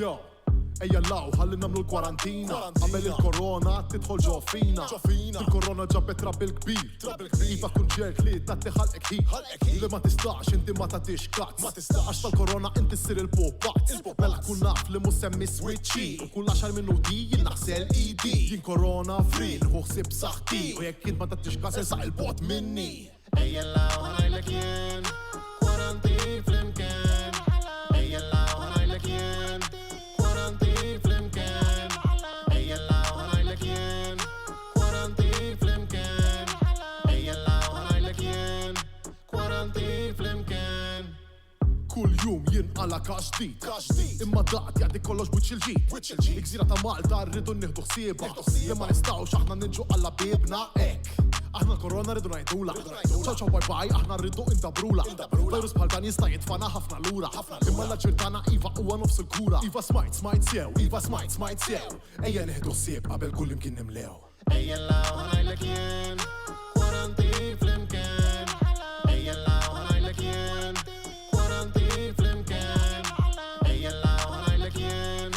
Yo, ejja law, ħalli namlu l-kwarantina. Għamel il-korona tidħol ġo fina. Il-korona ġabet rabbil kbir. Iva kun ġerk li tatti ħalqek hi. Li ma tistax inti ma tatix kat. Għax tal-korona inti ssir il-popat. Mela kun naf li mu semmi switchi. Kull 10 minuti jien naħsel idi. Jien korona free, nħuħsib saħti. U jekk int ma tatix kat saq il-bot minni. Ejja law ħanajlek jien, kwarantin flimkien. Ejja law ħanajlek jien, kwarantin flimkien. Ejja law ħanajlek jien, kwarantin flimkien. Ejja law ħanajlek jien, kwarantin flimkien. Kull jum jien għala kaġdid. Imma daqt jgħaddi kollox bwiċ il-ġid. Iksira ta' Malta rridu nieħdu ħsieba. Li ma nistawx aħna ninġu għalla bibna ek. Aħna l-korona rridu najdula. Ciao ciao bye bye, aħna rridu indabrula. Virus bħal dan jista' jitfana ħafna lura. Imma l-ġirtana Iva huwa nofs il-kura. Iva smajt sew, Iva smajt sew. Ejja nieħdu ħsieb qabel kull imkien nimlew. Ejja law ħanajlek jien, kwarantin flimkien. Ejja law ħanajlek jien, kwarantin flimkien. Ejja law ħanajlek jien,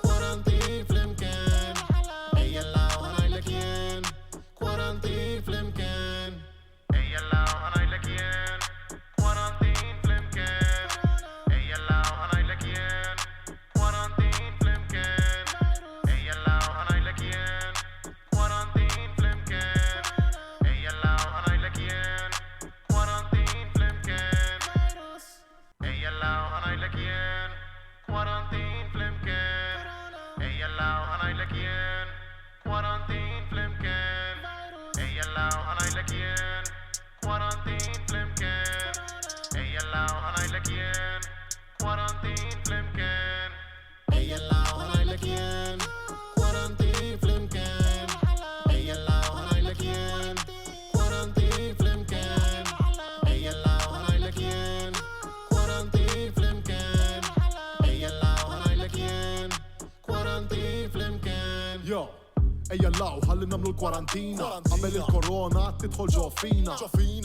kwarantin flimkien. Ejja law ħanajlek jien, kwarantin flimkien. Ejja law ħanajlek jien, kwarantin flimkien. Ejja law ħanajlek jien, kwarantin flimkien. Ejja law ħanajlek jien, kwarantin flimkien. Ejja law ħanajlek jien, kwarantin flimkien. Ejja law ħanajlek jien, kwarantin flimkien. Ejja law ħanajlek jien, kwarantin flimkien. Ejja law ħanajlek jien, kwarantin flimkien. Ejja law ħanajlek jien, kwarantin flimkien. Ejja law ħanajlek jien, kwarantin flimkien. Ejja law ħanajlek jien, kwarantin flimkien. Ejja law ħanajlek jien, kwarantin flimkien. Ejja law ħanajlek jien, kwarantin flimkien. Yo, ejja law, ħalli namlu l-kwarantina. Għamel il-korona tidħol ġo fina.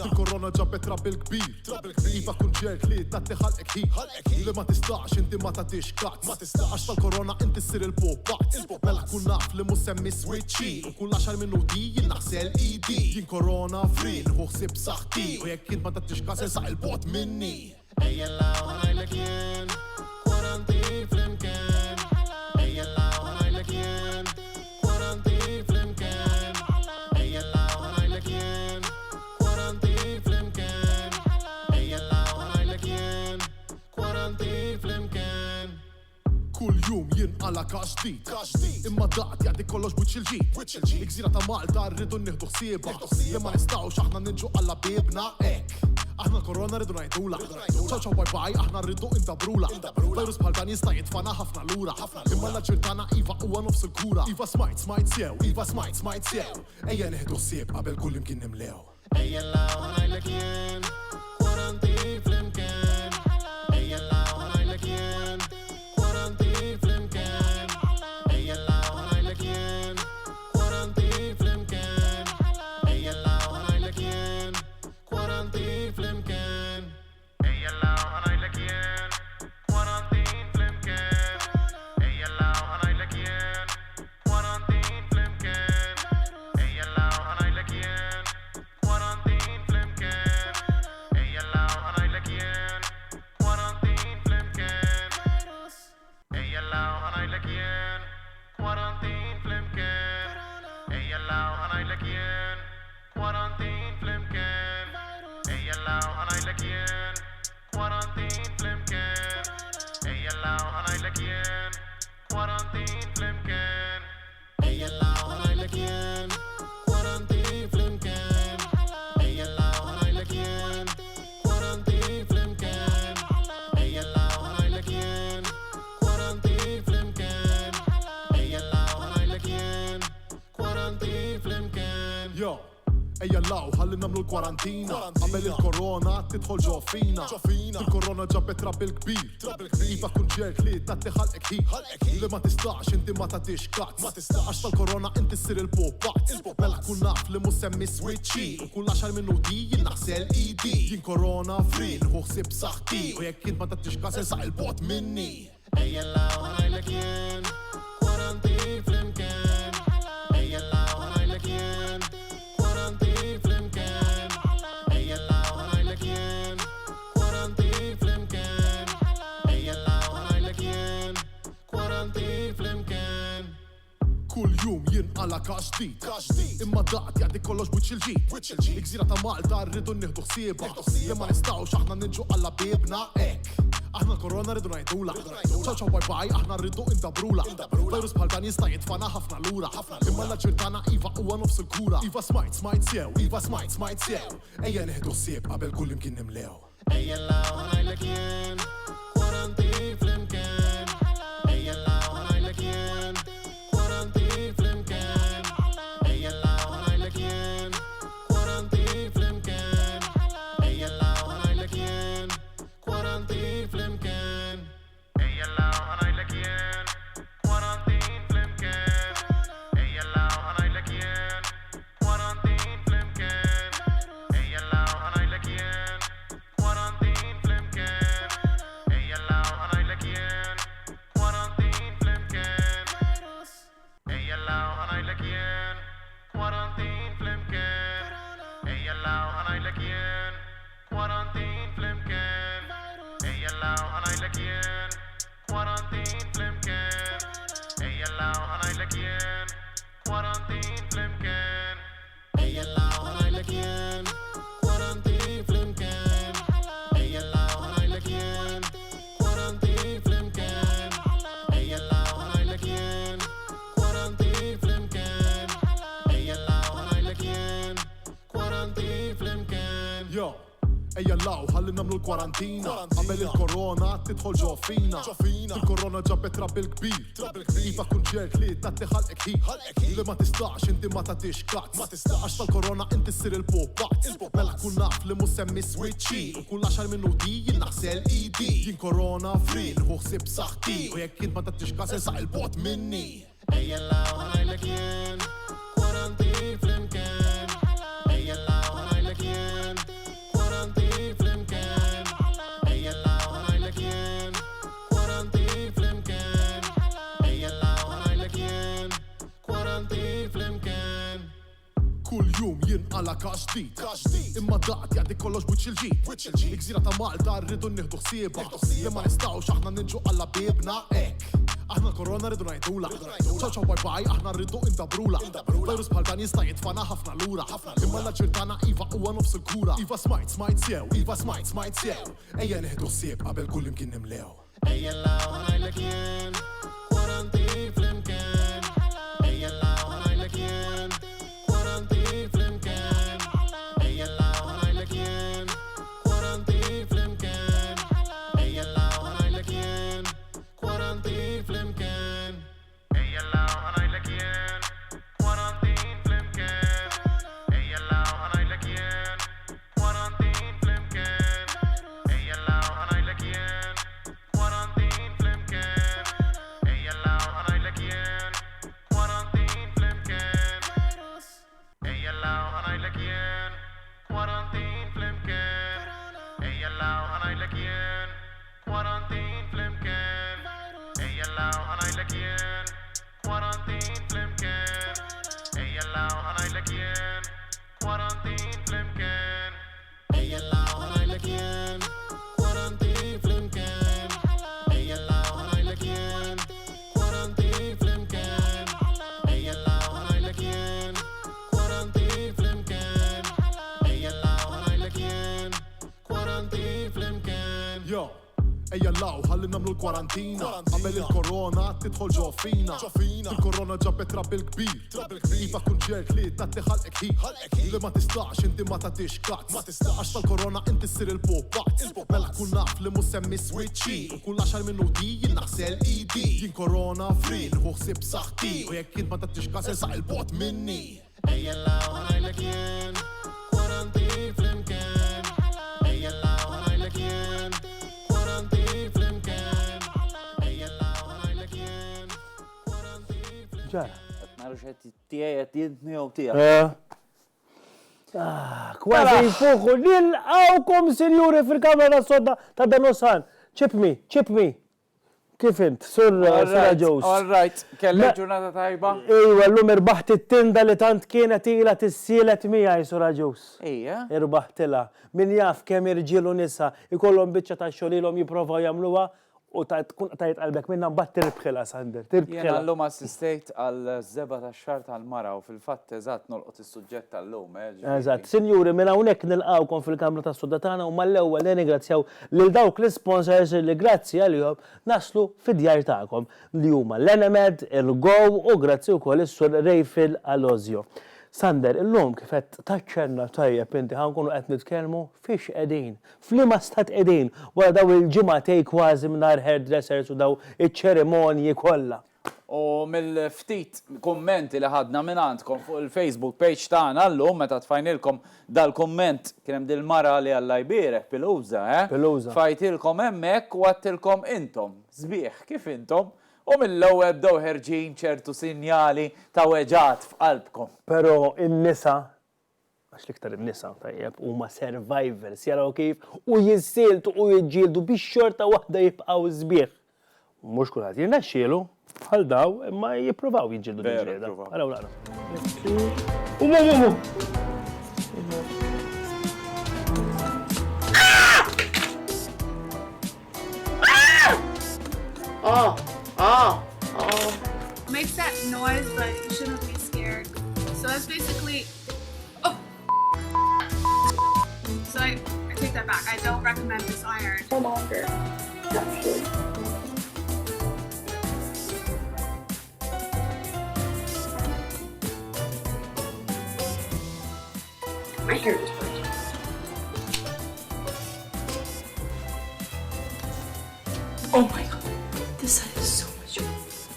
Il-korona ġabet rabbil kbir. Iva kun ġerk li tatti ħalqek hi. Li ma tistax inti ma tatix kat. Għax tal-korona inti ssir il-popat. Mela kun naf li mu semmi switchi. Kull 10 minuti jien naħsel idi. Jien korona free, nħuħsib saħti. U jekk int ma tatix kat saq il-bot minni. Ejja law ħanajlek jien, kwarantin flimkien. Ejja law ħanajlek jien, kwarantin flimkien. Ejja law ħanajlek jien, kwarantin flimkien. Ejja law ħanajlek jien, kwarantin flimkien. Kull jum jien għala kaġdid. Imma daqt jgħaddi kollox bwiċ il-ġid. Iksira ta' Malta rridu nieħdu ħsieba. Li ma nistawx aħna ninġu għalla bibna ek. Aħna l-korona rridu najdula. Ciao ciao bye bye, aħna rridu indabrula. Virus bħal dan jista' jitfana ħafna lura. Imma l-ġirtana Iva huwa nofs il-kura. Iva smajt sew, Iva smajt sew. Ejja nieħdu ħsieb qabel kull imkien nimlew. Ejja law ħanajlek jien, kwarantin flimkien. Ejja law ħanajlek jien, kwarantin flimkien. Ejja law ħanajlek jien, kwarantin flimkien. Ejja law ħanajlek jien, kwarantin flimkien. Ejja law ħanajlek jien, kwarantin flimkien. Ejja law ħanajlek jien, kwarantin flimkien. Ejja law ħanajlek jien, kwarantin flimkien. Ejja law ħanajlek jien, kwarantin flimkien. Ejja law ħanajlek jien, kwarantin flimkien. Ejja law ħanajlek jien, kwarantin flimkien. Ejja law ħanajlek jien, kwarantin flimkien. Ejja law ħanajlek jien, kwarantin flimkien. Ejja law ħanajlek jien, kwarantin flimkien. Ejja law ħanajlek jien, kwarantin flimkien. Ejja law ħanajlek jien, kwarantin flimkien. Ejja law ħanajlek jien, kwarantin flimkien. Yo, ejja law, ħalli namlu l-kwarantina. Għamel il-korona tidħol ġo fina. Il-korona ġabet rabbil kbir. Iva kun ġerk li tatti ħalqek hi. Li ma tistax inti ma tatix kat. Għax tal-korona inti ssir il-popat. Mela kun naf li mu semmi switchi. Kull 10 minuti jien naħsel idi. Jien korona free, nħuħsib saħti. U jekk int ma tatix kat saq il-bot minni. Ejja law ħanajlek Kull jum jinqala każ ġdid imma daqt jgħaddi kollox wiċċ il-ġid il-gżira ta' Malta rridu nieħdu ħsiebha li ma nistgħux aħna ninġu alla bibna hekk aħna l-korona rridu ngħidula ċaw ċaw bye bye aħna rridu indabrula virus bħal dan jista' jitfana ħafna lura imma l-aġir tagħna iva huwa nofs il-kura iva smajt sew iva smajt sew ejja nieħdu ħsieb qabel kull imkien nimlew ejja nlagħu ngħidlek jien kwarantin flimkien ejja nlagħu ngħidlek jien kwarantin flimkien ejja nlagħu ngħidlek jien kwarantin flimkien ejja nlagħu ngħidlek jien kwarantin flimkien ejja nlagħu ngħidlek jien kwarantin flimkien ejja nlagħu ngħidlek jien kwarantin flimkien ejja nlagħu ngħidlek jien kwarantin flimkien ejja nlagħu ngħidlek jien kwarantin flimkien ejja nlagħu ngħidlek jien kwarantin flimkien ejja nlagħu ngħidlek jien kwarantin flimkien ejja nlagħu ngħidlek jien kwarantin flimkien ejja nlagħu ngħidlek jien kwarantin flimkien ejja nlagħu ngħidlek jien kwarantin flimkien ejja nlagħu ngħidlek jien kwarantin flimkien ejja nlagħu ngħidlek jien kwarantin flimkien ejja nlagħu ngħidlek jien kwarantin flimkien Yo, ejja law ħalli namlu l-kwarantina qabel il-korona tidħol ġo fina il-korona ġabet rabbil kbir iva kun ġerk li tatti ħalqek ħin li ma tistax inti ma tatix kazz għax tal-korona inti ssir il-popazz mela kun naf li mus semmi switchi u kull 10 minuti jien naħsel idi jien korona free nħu ħsieb saħħti u jekk int ma tattix kazz insaq il-bot minni ejja nlagħu ngħidlek jien kwarantin flimkien ejja nlagħu ngħidlek jien kwarantin flimkien ejja nlagħu ngħidlek jien kwarantin flimkien ejja nlagħu ngħidlek jien kwarantin flimkien Kull jum jinqala każ ġdid imma daqt jgħaddi kollox wiċċ il-ġid il-gżira ta' Malta rridu nieħdu ħsiebha li ma nistgħux aħna ninġu alla bibna hekk aħna l-korona rridu ngħidula ċaw ċaw bye bye aħna rridu indabrula virus bħal dan jista' jitfana ħafna lura imma l-aġir tagħna iva huwa nofs il-kura iva smajt sew iva smajt sew ejja nieħdu ħsieb qabel kull imkien nimlew ejja nlagħu ngħidlek jien kwarantin flimkien ejja nlagħu ngħidlek jien kwarantin flimkien ejja nlagħu ngħidlek jien kwarantin flimkien ejja nlagħu ngħidlek jien kwarantin flimkien ejja nlagħu ngħidlek jien kwarantin flimkien ejja nlagħu ngħidlek jien kwarantin flimkien ejja nlagħu ngħidlek jien kwarantin flimkien ejja nlagħu ngħidlek jien kwarantin flimkien ejja nlagħu ngħidlek jien kwarantin flimkien ejja nlagħu ngħidlek jien kwarantin flimkien ejja nlagħu ngħidlek jien kwarantin flimkien ejja nlagħu ngħidlek jien kwarantin flimkien ejja nlagħu ngħidlek jien kwarantin flimkien ejja nlagħu ngħidlek jien kwarantin flimkien ejja nlagħu ngħidlek jien kwarantin flimkien ejja nlagħu ngħidlek jien kwarantin flimkien Yo, ejja law ħalli namlu l-kwarantina qabel il-korona tidħol ġo fina il-korona ġabet rabbil kbir iva kun ġerk li tatti ħalqek ħin li ma tistax inti ma tatix kazz għax tal-korona inti ssir il-popazz mela kun naf li mus semmi switchi u kull 10 minuti jien naħsel idi jien korona free nħu ħsieb saħħti u jekk int ma tattix kazz insaq il-bot minni ejja nlagħu ngħidlek jien kwarantin flimkien ejja nlagħu ngħidlek jien kwarantin flimkien ejja nlagħu ngħidlek jien kwarantin flimkien ġara. Narux għet tijaj għet jintni u tijaj. Kważi jfuħu nilqawkom sinjuri fil-kamera sodda ta' Danosan. Chip me. Kif int, Sur Jows? All right, kellek ġurnata tajba? Ejwa, l-lum irbaħt it-tinda li tant kienet ila t-sielet miegħi Sur Jows. Ija. Irbaħtila. Min jaf kemm irġielu nisa ikollhom biċċa ta' xogħol ilhom jipprovaw jagħmluha u tkun tajt qalbek minna mbagħad tirbħilha Sander, Jena tirbħilha. l-lum assistejt għal zeba ta' xar tal-mara u fil-fatt eżatt nolqot is-suġġett tal-lum. Eżatt, sinjuri minn hawnhekk nilqgħukom fil-Kamra tas-Sodda tagħna u mal-ewwel nirringrazzjaw lil dawk l-sponsors li grazzi għalihom naslu fid-djar tagħkom li huma l-Enemed, il-Go u grazzi wkoll is-Sur Rejfil Alozio. Sander, illum kif qed taċċenna tajjeb inti ħankunu qed nitkellmu fiex qegħdin, f'liema stat qegħdin wara daw il-ġimgħatej kważi mingħajr hairdressers u daw iċ-ċerimonji kollha. U mill-ftit kummenti li ħadna minn għandkom fuq il-Facebook page tagħna llum meta tfajnilkom dal-kumment kien hemm dil-mara li Alla jbierek Piluża, Piluża. Fajtilkom hemmhekk u għattilkom intom, sbieħ kif intom, u mill-ewwel bdew ħerġin ċertu sinjali ta' weġat f'qalbkom. Però in-nisa għax l-iktar in-nisa tajjeb huma survivors jaraw kif u jissiltu u jiġġieldu biex xorta waħda jibqgħu sbieħ. Mhux kulħadd jirnexxielu bħal daw imma jippruvaw jiġġieldu Veru, bil-ġrieda. jippruvaw. Araw nara. Umu. Makes that noise, but you shouldn't be scared. So that's basically. Oh. So I take that back. I don't recommend this iron. No longer. Actually. My hair just hurt. Oh my god. This side is so much worse.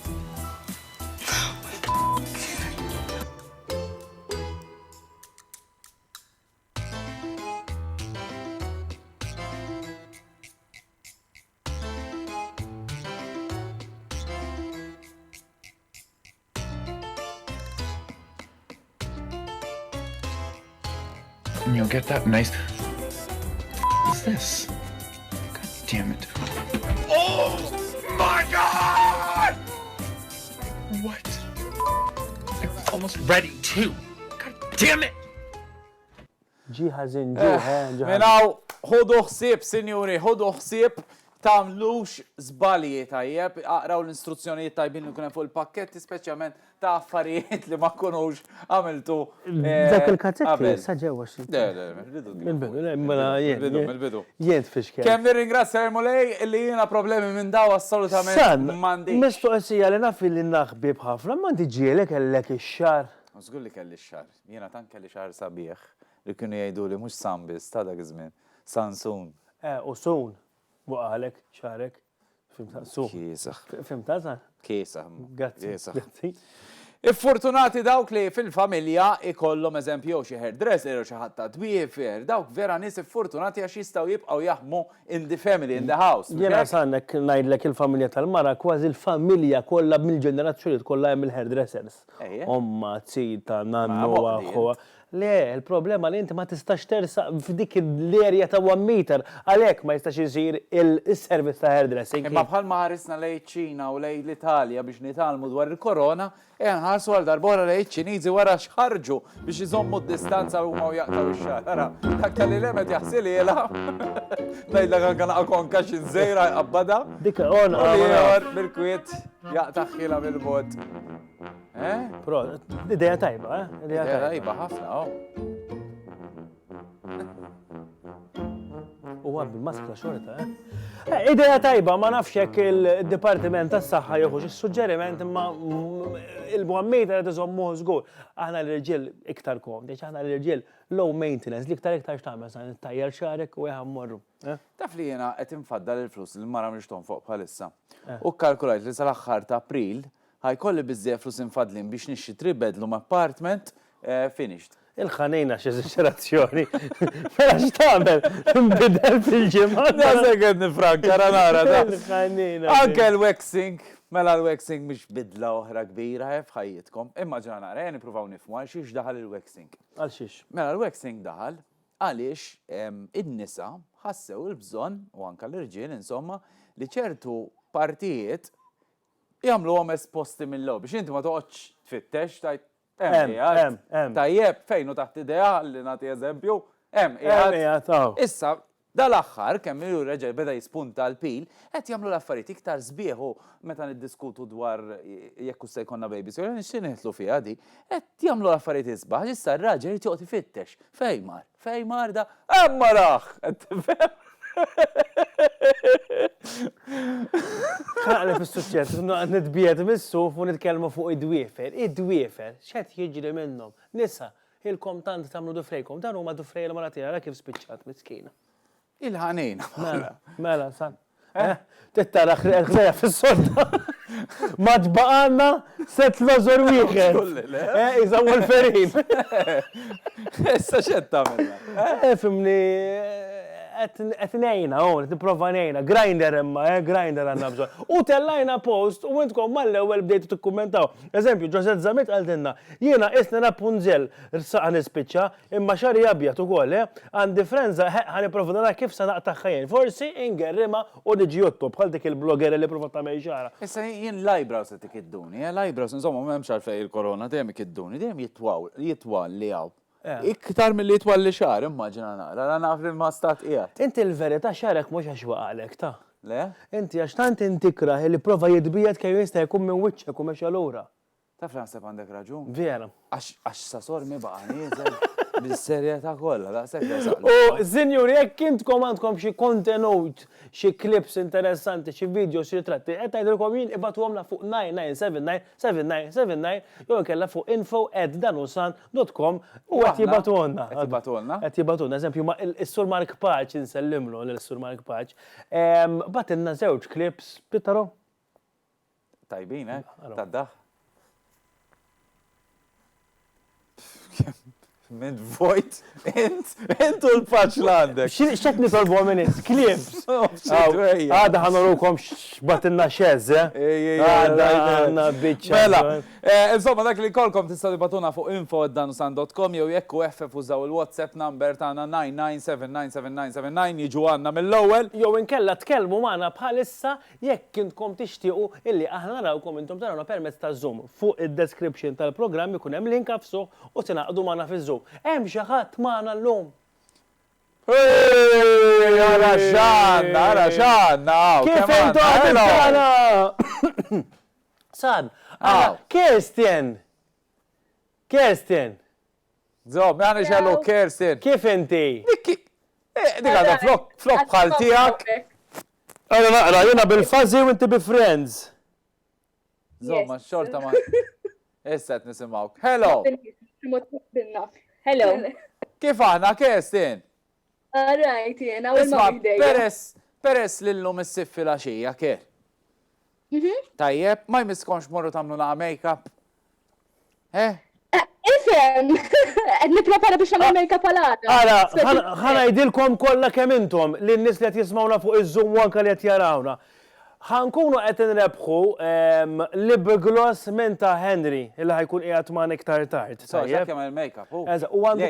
And you'll get that nice. What is this? God damn it. Oh my god! What? I'm almost ready too. God damn it! Ġi ħażin, ġi ħażin. Minaw, ħodu ħsieb, sinjuri, ħodu ħsieb tamlux żbalji tajjeb, aqraw l-istruzzjonijiet tajbin li kunem fuq il-pakketti, speċjalment ta' affarijiet li ma kunux għamiltu. Dak il-kazzetti saġewa xi. Mill-bidu. Mill-bidu. Jien fixkel. Kemm nirringrazzja Mulej li jiena problemi minn daw assolutament San, m'għandix. mistoqsija li naf li naħbib ħafna, ma diġielek kellek ix-xar. Żgur li kelli x-xar. Jiena tant kelli xar sabiħ li kienu jgħidu li mhux Sambis ta' dak iż-żmien. Sansun. U sun. Waqalek, xarek. Fimta, sun. Kiesaħ. Fimta, san? Kiesaħ. Grazzi. Iffortunati dawk li fil-familja ikollhom eżempju xi hairdresser jew xi ħadd ta' twiefer, dawk vera nies iffortunati għax jistgħu jibqgħu jaħdmu in the family, in the house. Jiena sannek ngħidlek il-familja tal-mara, kważi il-familja kollha mill-ġenerazzjonijiet kollha hemm il-hairdressers. Omma, zita, nannu, aħħuha. Le, il-problema li inti ma tistax tersaq f'dik l-erja ta' 1 meter, għalhekk ma jistax isir il-service ta' hairdressing. Imma bħal ma ħarisna lejn ċina u lejn l-Italja biex nitalmu dwar il-korona, nħarsu għal darbora lejn ċiniżi wara xħarġu biex iżommu d-distanza u ma jaqtaw ix-xahar. Ara, dak tal-li lemet jaħsiliela. Ngħidlek anke naqkon kax iż-żejra qabbada. Dik on bil-kwiet jaqtaħħilha bil-mod. Pro, ideja tajba, Ideja tajba ħafna, U għab bil-maskla xorta, Ideja tajba, ma nafx jekk il-Dipartiment tas-Saħħa jieħu xi suġġeriment imma il-Muhammejta qed iżommuh żgur. Aħna l-irġiel iktar komdi, aħna l-irġiel low maintenance, li iktar x'tagħmel sa nittajjar xarek u mmorru. Taf li jiena qed infaddal il-flus li mara mhix fuq bħalissa. U kkalkulajt li sal-aħħar ta' April ħajkolli biżżejjed flus infadlin biex nixxi 3 bedroom apartment finished. Il-ħanejna x'eżiċerazzjoni. Mela x'tagħmel? Nbidel fil-ġimgħa. Seged nifranka nara da. Il-ħanejna. Anke l-waxing, mela l-waxing mhix bidla oħra kbira f'ħajjitkom. Immaġina nara, nippruvaw nifhmu għal xiex daħal il-waxing. Għal xiex? Mela l-waxing daħal għaliex in-nisa ħassew il-bżonn u anke l-irġiel insomma li ċertu partijiet jagħmluhom esposti mill-lew biex inti ma toqgħodx tfittex tajt tajjeb fejn hu taħt idea li nagħti eżempju hemm qiegħed. Issa Dal-aħħar kemm ilu reġel beda jispunta l-pil, qed jagħmlu l-affarijiet iktar sbieħu meta niddiskutu dwar jekk se jkollna babies, jew nixtieq neħtlu fiha di, qed jagħmlu l-affarijiet isbaħ, issa r-raġel jrid joqgħod ifittex. Fejn mar da, hemm maraħ. Qed tifhem? ħaqli fis-suċċett, nitbiet mis-suf u nitkellmu fuq id-dwiefer. Id-dwiefer, x'qed jiġri minnhom? Nisa, ilkom tant tagħmlu dufrejkom, dan huma dufrej l mara tiegħek kif spiċċat miskina. Il-ħanejna. Mela, san. Tittara ħreja fis-sorda. Ma tbaqanna set lożor wieħed. Iżda Wolferin. Issa x'qed tagħmilha? Fimni qed ngħinha hawn, nipprova ngħinha. Grinder imma, grinder għandna bżonn. U tellajna post u intkom mal-ewwel bdejtu tikkummentaw. Eżempju, Ġosett Zamit qaltilna, jiena isna Rapunzel rsaqa nispiċċa, imma xari abjad ukoll, għandi frenza ħanipprova nara kif se naqta' ħajjin. Forsi ingerrima u niġi jottob bħal dik il-blogger li prova tagħmel xara. Issa jien l-eyebrows qed ikidduni, l-eyebrows insomma m'hemmx għalfejn il-korona dejjem ikidduni, dejjem jitwalli hawn. Iktar mill-li jitwalli xar, immaġina naqra, naf li ma stat qiegħed. Inti l-verità xarek mhux għax waqalek ta'. Le? Inti għax tant intikrah li prova jitbiet kemm jista' jkun minn wiċċek u mexa lura. Taf naħseb għandek raġun. Vera. Għax sasor mi baqa' nieżel bis-serjetà kollha, daqshekk jasaqlu. U sinjuri, jekk intkom għandkom xi kontenut, xi clips interessanti, xi videos, xi ritratti, qed ngħidilkom jien ibatuhomna fuq 9979 jew inkella fuq info@danusan.com u qed jibatuhomna. Qed jibatuhomna? Qed jibatuhomna, eżempju ma is-Sur Mark Paċ insellimlu lil-Sur Mark Paċ. Batilna żewġ clips, Pittaro? Tajbin, tad-daħ. Minn vojt, intu l-paċ l-għandek. X'qed nitolbu minn clips? Għada ħanorukom x'batilna xeż, Għada għandna biċċa. Mela, insomma dak li kolkom tistgħu tibatuna fuq info@danusan.com jew jekk FF użaw il-WhatsApp number tagħna 9979799 jiġu għandna mill-ewwel. Jew inkella tkellmu magħna bħalissa jekk intkom tixtiequ illi aħna narawkom intom tarawna permezz ta' Zoom. Fuq id-description tal-programm ikun hemm link afsu u tingħaqdu magħna fiż-Zoom. Hemm xi ħadd magħna llum. Ara xanna. Kif intu għadiltana? San, Kirsten. Zom, għana xallu Kirsten. Kif inti? Dik għadha flok bħal tiegħek. Għana naqra, jiena bil-fuzzy u inti bi-friends. Zom, ma xorta ma. Issa qed nisimgħuk. Hello. Hello. Kif aħna, Kirsten? Alright, jena, u Isma, l-ma peress l-lum s-siffi laxija, kif? Tajjeb, ma jmiskonx morru tamlu na make-up? Ifem, niprepara biex għamil make-up għal-għada. Għara, ħana jdilkom kolla kemm intom li n-nis li qed jismawna fuq iż-Zoom u anke li qed jarawna. ħankunu qed inrebħu lip-gloss minn ta' Henry illi ħajkun qiegħed ma' iktar tard. So, x'hekk jagħmel il-make-up hu? U għandu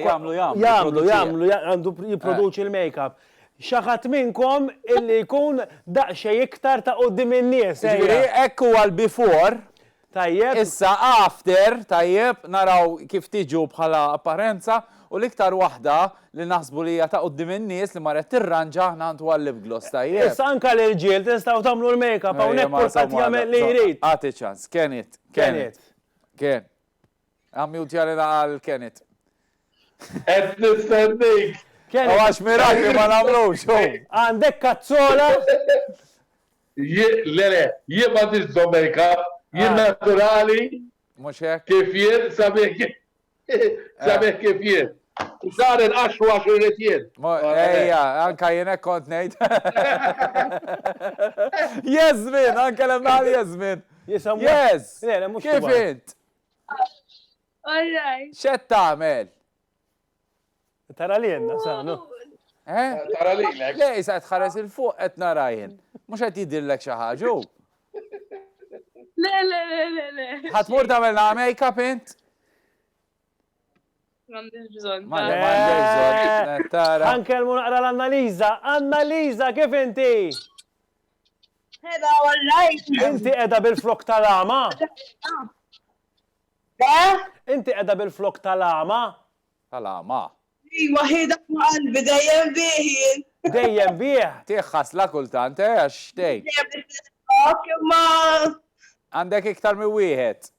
għandu jipproduċi il-make-up. Xi ħadd minnkom illi jkun daqsxejn iktar ta' quddiem in-nies. Ġifieri hekk huwa l-before. Tajjeb. Issa after, tajjeb, naraw kif tiġu bħala apparenza u l-iktar waħda li naħsbu li hija ta' quddiem in-nies li marret tirranġa aħna għandu għal-lip gloss tajjeb. Issa anke l-irġiel tistgħu tagħmlu l-make-up hawnhekk kulħadd jagħmel li jrid. Għati ċans, Kenit. Ken. Għamjut jalina għal Kenit. Qed nistennik. Għax mirakli ma nagħmlux. Għandek kazzola? Le, jien ma tixżom make-up, jien naturali. Mhux hekk? Kif jien, sabiħ kif jien. Sar il-10 10 jien. Ejja, anka jenek kont ngħid. Jezmin, anka l-mnal Jezmin. Yes! Kif int? Alright. X'qed tagħmel? Tara li jenna, sanu. Tara li l-ek. Le, jisa tħares il-fuq qed narajn. Mhux qed jidillek xi ħaġa. Le. Ħatmur tagħmelna make-up int? M'għandix bżonn. Anke l-munaqra l-Annaliza. Annaliza, kif inti? Hello, alright. Inti qiegħda bil-flok tal-ama? Inti qiegħda bil-flok tal-ama? Tal-ama. Waħida ma' qalbi dejjem biħin. Dejjem bieħ. Tieħħas la kultant, għax tgħid. Ma. Għandek iktar minn wieħed.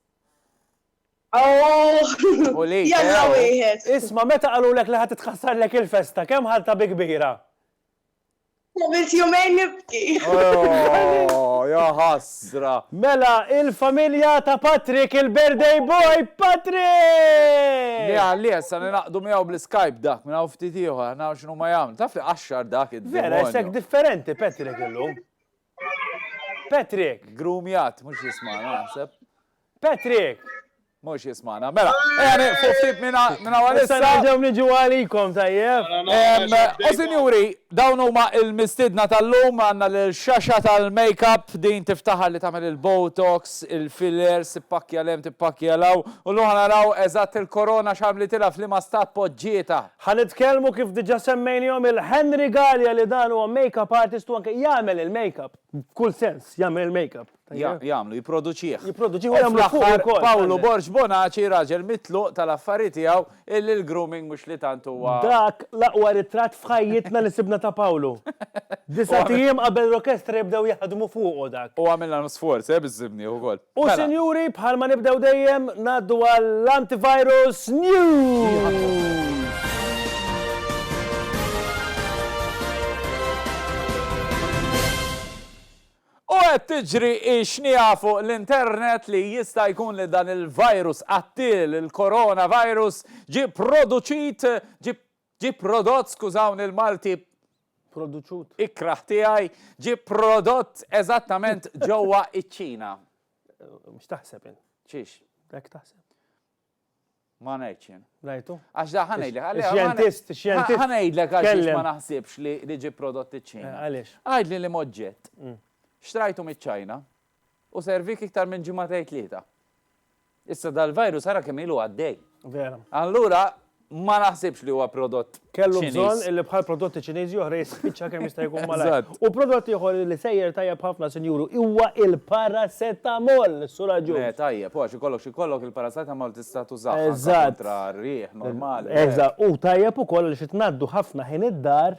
U li. Jalla wieħed. Isma, meta qalulek li ħad titħassarlek il-festa, kemm ħalta bi kbira? Qabilt jumejn nibki. Oh, ja ħasra. Mela, il-familja ta' Patrick, il-birthday boy, Patrick! Li issa ninaqdu miegħu bl-Skype dak, minn hawn ftit ieħor, naraw x'inhu ma jagħmel. Taf li għaxxar dak Vera, jessek differenti, Patrick illum. Patrick, Grumjat, mhux jismana, naħseb. Patrick! Mhux jismana. Mela, ftit minn hawn Issa issa. nerġgħu niġu għalikom tajjeb. U sinjuri, dawn huma il-mistidna tal-lum għandna l-xaxa tal-make-up din tiftaħar li tagħmel il-botox, il-fillers, tippakja lem, tippakja law, u l naraw eżatt il-korona x'għamli tilha f'liema stat poġġieta. Ħanitkellmu kif diġà semmejnihom il-Henry Gallia li dan huwa make-up artist u anke jagħmel il-make-up. B'kull sens jagħmel il-make-up. Jagħmlu, jipproduċih. Jipproduċih u U jagħmlu fuq fl-aħħar ukoll. Pawlu Borġ Bonaċi raġel mitluq tal-affarijiet tiegħu illi l-grooming mhux li tant huwa. Dak l-aqwa ritratt f'ħajjitna li sibna ta' Pawlu. Disa tiem qabel l-orkestra jibdew jaħdmu fuqu dak. U għamilna sforz, biżibni wkoll. U sinjuri bħalma nibdew dejjem ngħaddu għall-Antivirus News. U qed tiġri xnija fuq l-internet li jista' jkun li dan il-virus qattil, il-coronavirus ġi prodott, skużawni il-Malti, Produċut. ikraħ tiegħi, ġi prodott eżattament ġewwa iċ-Ċina. Mhux taħseb in. Xiex? Dak taħseb. Ma ngħidx jien. Rajtu? Għax da ħanejdlek. Xjentist. Ħanejdlek għaliex Kellem. ma naħsibx li ġi prodott iċ-Ċina. Għaliex? Għajdli li moġġett. Xtrajtu miċ-Ċajna u servik iktar minn ġimagħtejn tlieta. Issa dal-virus ara kemm ilu għaddej. Vera. Allura ma naħsibx li huwa prodott Kellu Ċiniż. bżonn illi bħal prodotti Ċiniżi oħra jispiċċa kemm jista' jkun malajr. Eżatt. U prodotti ieħor li sejjer tajjeb ħafna sinjuru huwa il-paracetamol, sura ġu. Tajjeb, u għax ikollok il-paracetamol tista' tużaha Eżatt. kontra r-riħ normali. Eżatt, u tajjeb ukoll li xi tnaddu ħafna ħin id-dar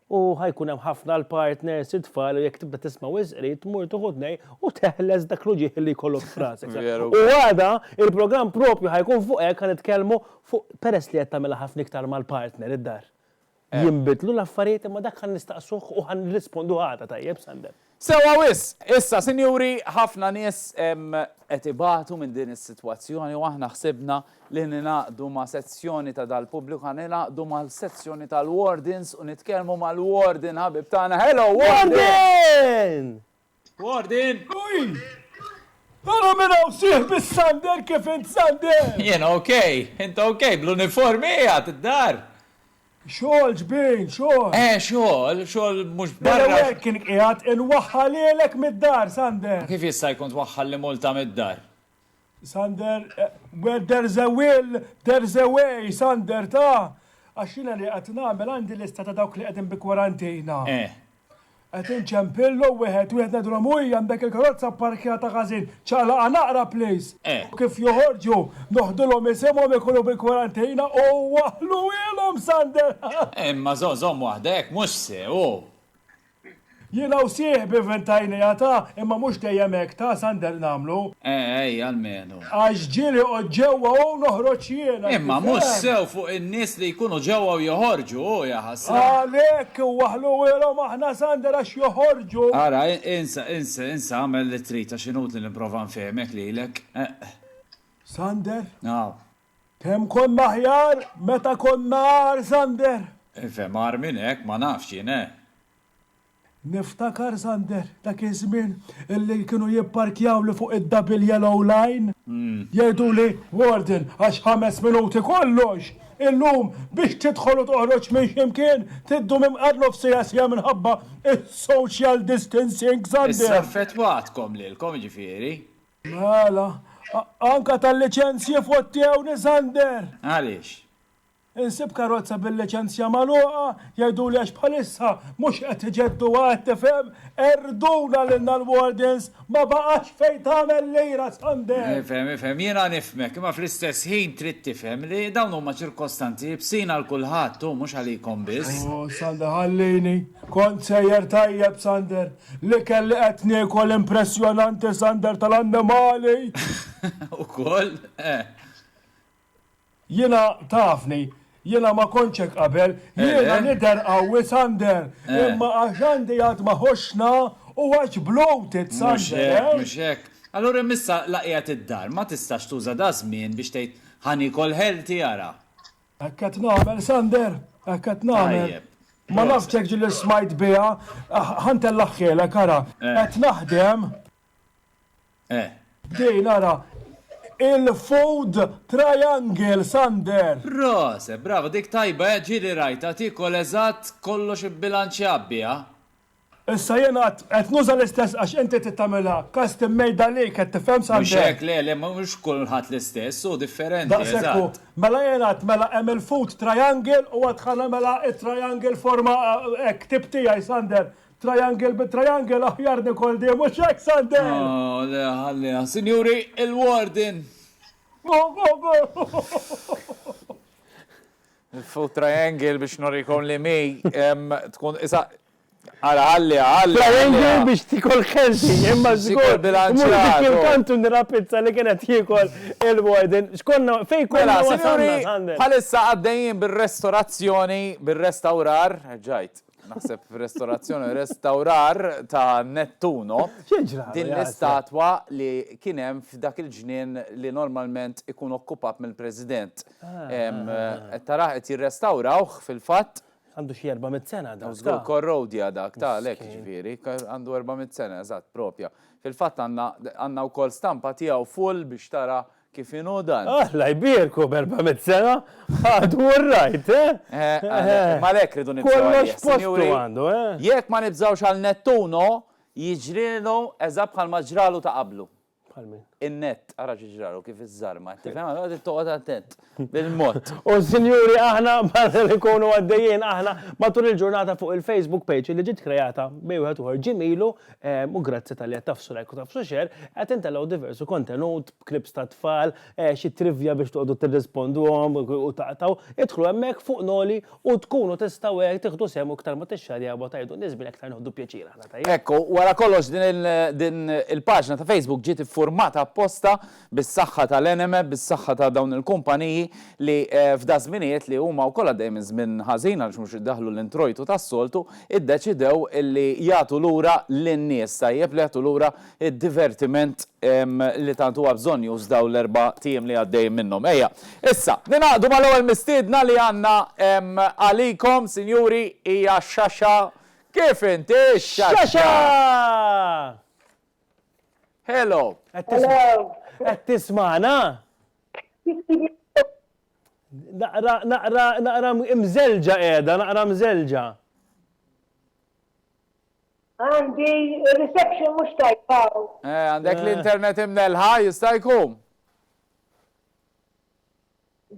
u ħajkun hemm ħafna l-partners it-tfal u jekk tibda tisma' wisqri tmur tuħudnej u teħles dak l-uġieħ li jkollok f'rasek. Veru. U għada il-programm propju ħajkun fuq hekk ħanitkellmu fuq peress li qed tagħmilha ħafna iktar mal-partner id-dar. Jinbidlu l-affarijiet imma dak ħan nistaqsuh u ħan nirrispondu għada tajjeb Sander. Sewa wis, issa sinjuri ħafna nies qed ibatu minn din is-sitwazzjoni u aħna ħsibna li ninaqdu ma' sezzjoni ta' dal-pubbliku ninaqdu mal-sezzjoni tal-wardens u nitkellmu mal-warden ħabib tagħna. Hello warden! Warden! Uj! Għara minna usiħ bis-Sander kif int Sander! Jena okej, inta okej, bl-uniformi għat id-dar. Xogħol ġbin, xogħol. Xogħol mhux Barra barra. kien qiegħed inwaħħalilek mid-dar, Sander. Kif jista' jkun twaħħal li multa mid-dar? Sander, where there's a will, there's a way, Sander, ta' għaxina li qed nagħmel għandi lista ta' dawk li qegħdin bi kwarantina. Qed inċempillu wieħed nadrumuj għandek il-karozza parkjata ħażin, ċaqlaqa naqra please. Kif joħorġu, noħdulhom isimhom ikunu bil-kwarantina u waħlu ilhom Sander. Imma żomm waħdek mhux sew. Jiena u sieħbi ventajni jata, imma mhux dejjem hekk ta' Sander nagħmlu. Almenu. Għax ġieli u ġewwa u noħroġ jiena. Imma mhux sew fuq in-nies li jkunu ġewwa u joħorġu, ja ħassra. Għalek waħlu ilhom aħna Sander għax joħorġu. Ara, insa għamel li trita xinut li nipprova nfehmek lilek. Sander, Naw. kemm konna aħjar meta konna għar Sander. Femar minn hekk ma nafx jien. Niftakar Sander dak iż-żmien illi kienu jipparkjaw li fuq id-double yellow line. Jgħidu li Warden għax 5 minuti kollox. Illum biex tidħol u toħroġ minn ximkien tiddu mimqadlu f'sijasija minħabba il-social distancing Sander. Fetwatkom lilkom ġifieri. Mela, anka tal-liċenzji fottewni Sander. Għaliex? insib karozza bil-liċenzja magħluqa jgħidu li għax bħalissa mhux qed iġeddu għad tifhem erduna lilna l-wardens ma baqax fejn tagħmel lejra Sander. Ifhem, jiena nifhmek, imma fl-istess ħin trid tifhem li dawn huma ċirkostanzi bsina għal kulħadd u mhux għalikom biss. Sander ħallini, kont sejjer tajjeb Sander, li kelli qed niekol impressjonanti Sander tal-annimali. Ukoll? Jiena tafni, jiena ma konċek qabel, jiena nider qawwi Sander, imma għax għandi għad ma ħoxna u għax bloated Sander. Mhux hekk. Allura missa laqjat id-dar, ma tistax tuża da żmien biex tgħid ħanikol healthy ara. Ekkat nagħmel Sander, ekkat nagħmel. Ma nafx ġili smajt biha, ħantellaħ ħielek ara, qed naħdem. Dejn ara, il-food triangle Sander. Rose, bravo, dik tajba ġiri rajta tikol eżatt kollox ibbilanċjabbiha. Issa jena qed nuża l-istess għax inti tittamilha custom made għalik qed tifhem Sander. Mhux hekk le, mhux kulħadd l-istess, u differenti. Daqshekk mela jena mela hemm il-food triangle u għad mela it-triangle forma hekk tip tiegħi Sander. Triangle bit-triangle aħjar nikol di mhux hekk Sander. Oh, le ħallina, Sinjuri il-Warden. Il-food triangle biex norikom li mi tkun isa ħalli. Triangle biex tikol healthy, imma Tikol bilanċjat. Mhux kantu nira pizza li kienet jikol il-Warden. Xkonna fej konna wasalna Sander. Bħalissa għaddejjin bil-restorazzjoni, bil-restawrar, ġajt. Naħseb restorazzjoni restaurar ta' Nettuno. Din l-istatwa li kienem f'dak il-ġnien li normalment ikun okkupat mill-President. Taraħ qed jirrestawrawh fil-fatt. Għandu xi 400 sena dak. Żgur korrodja dak ta' lek ġifieri, għandu 400 sena eżatt propja. Fil-fatt għandna wkoll stampa tiegħu full biex tara kif inhu dan. La jbierku b'400 sena, għadu rajt, Ma lek ridu nibżgħu. Kollox postu għandu, Jekk ma nibżgħux għal Nettuno, jiġrilu eżatt bħalma ġralu ta' qablu. In-net, ara ġiġralu kif iż-żarma, tifhem għad toqgħod attent bil-mod. U sinjuri aħna barra li konu għaddejjien aħna matul il-ġurnata fuq il-Facebook page li ġiet kreata bej wieħed uħor ġimilu u grazzi tal-li tafsu like u tafsu share qed intellaw diversu kontenut, klips ta' tfal, xi trivja biex toqgħdu tirrisponduhom u taqtaw, idħlu hemmhekk fuq noli u tkunu tistgħu hekk tieħdu sehem iktar ma tixxarja u tajdu niżbil aktar noħdu pjaċir aħna tajjeb. Ekku, wara kollox din il-paġna ta' Facebook ġiet iffurmata apposta bis-saħħa tal-eneme, bis-saħħa ta' dawn il-kumpaniji li f'da żminijiet li huma wkoll għaddejjem żmien ħażin għaliex mhux iddaħħlu l-introjtu tas-soltu, iddeċidew illi jagħtu lura lin-nies tajjeb li jagħtu lura id-divertiment li tant huwa bżonn jużdaw l-4 tiem li għaddejjin minnhom. Ejja, issa ninaqdu mal-ewwel mistiedna li għandna għalikom, sinjuri, hija Xaxa. Kif inti Xaxa? Hello. Qed tismana? Naqra mżelġa qiegħda, naqra mżelġa. Għandi reception mhux tajba. Għandek l-internet imnelħa jista' jkun.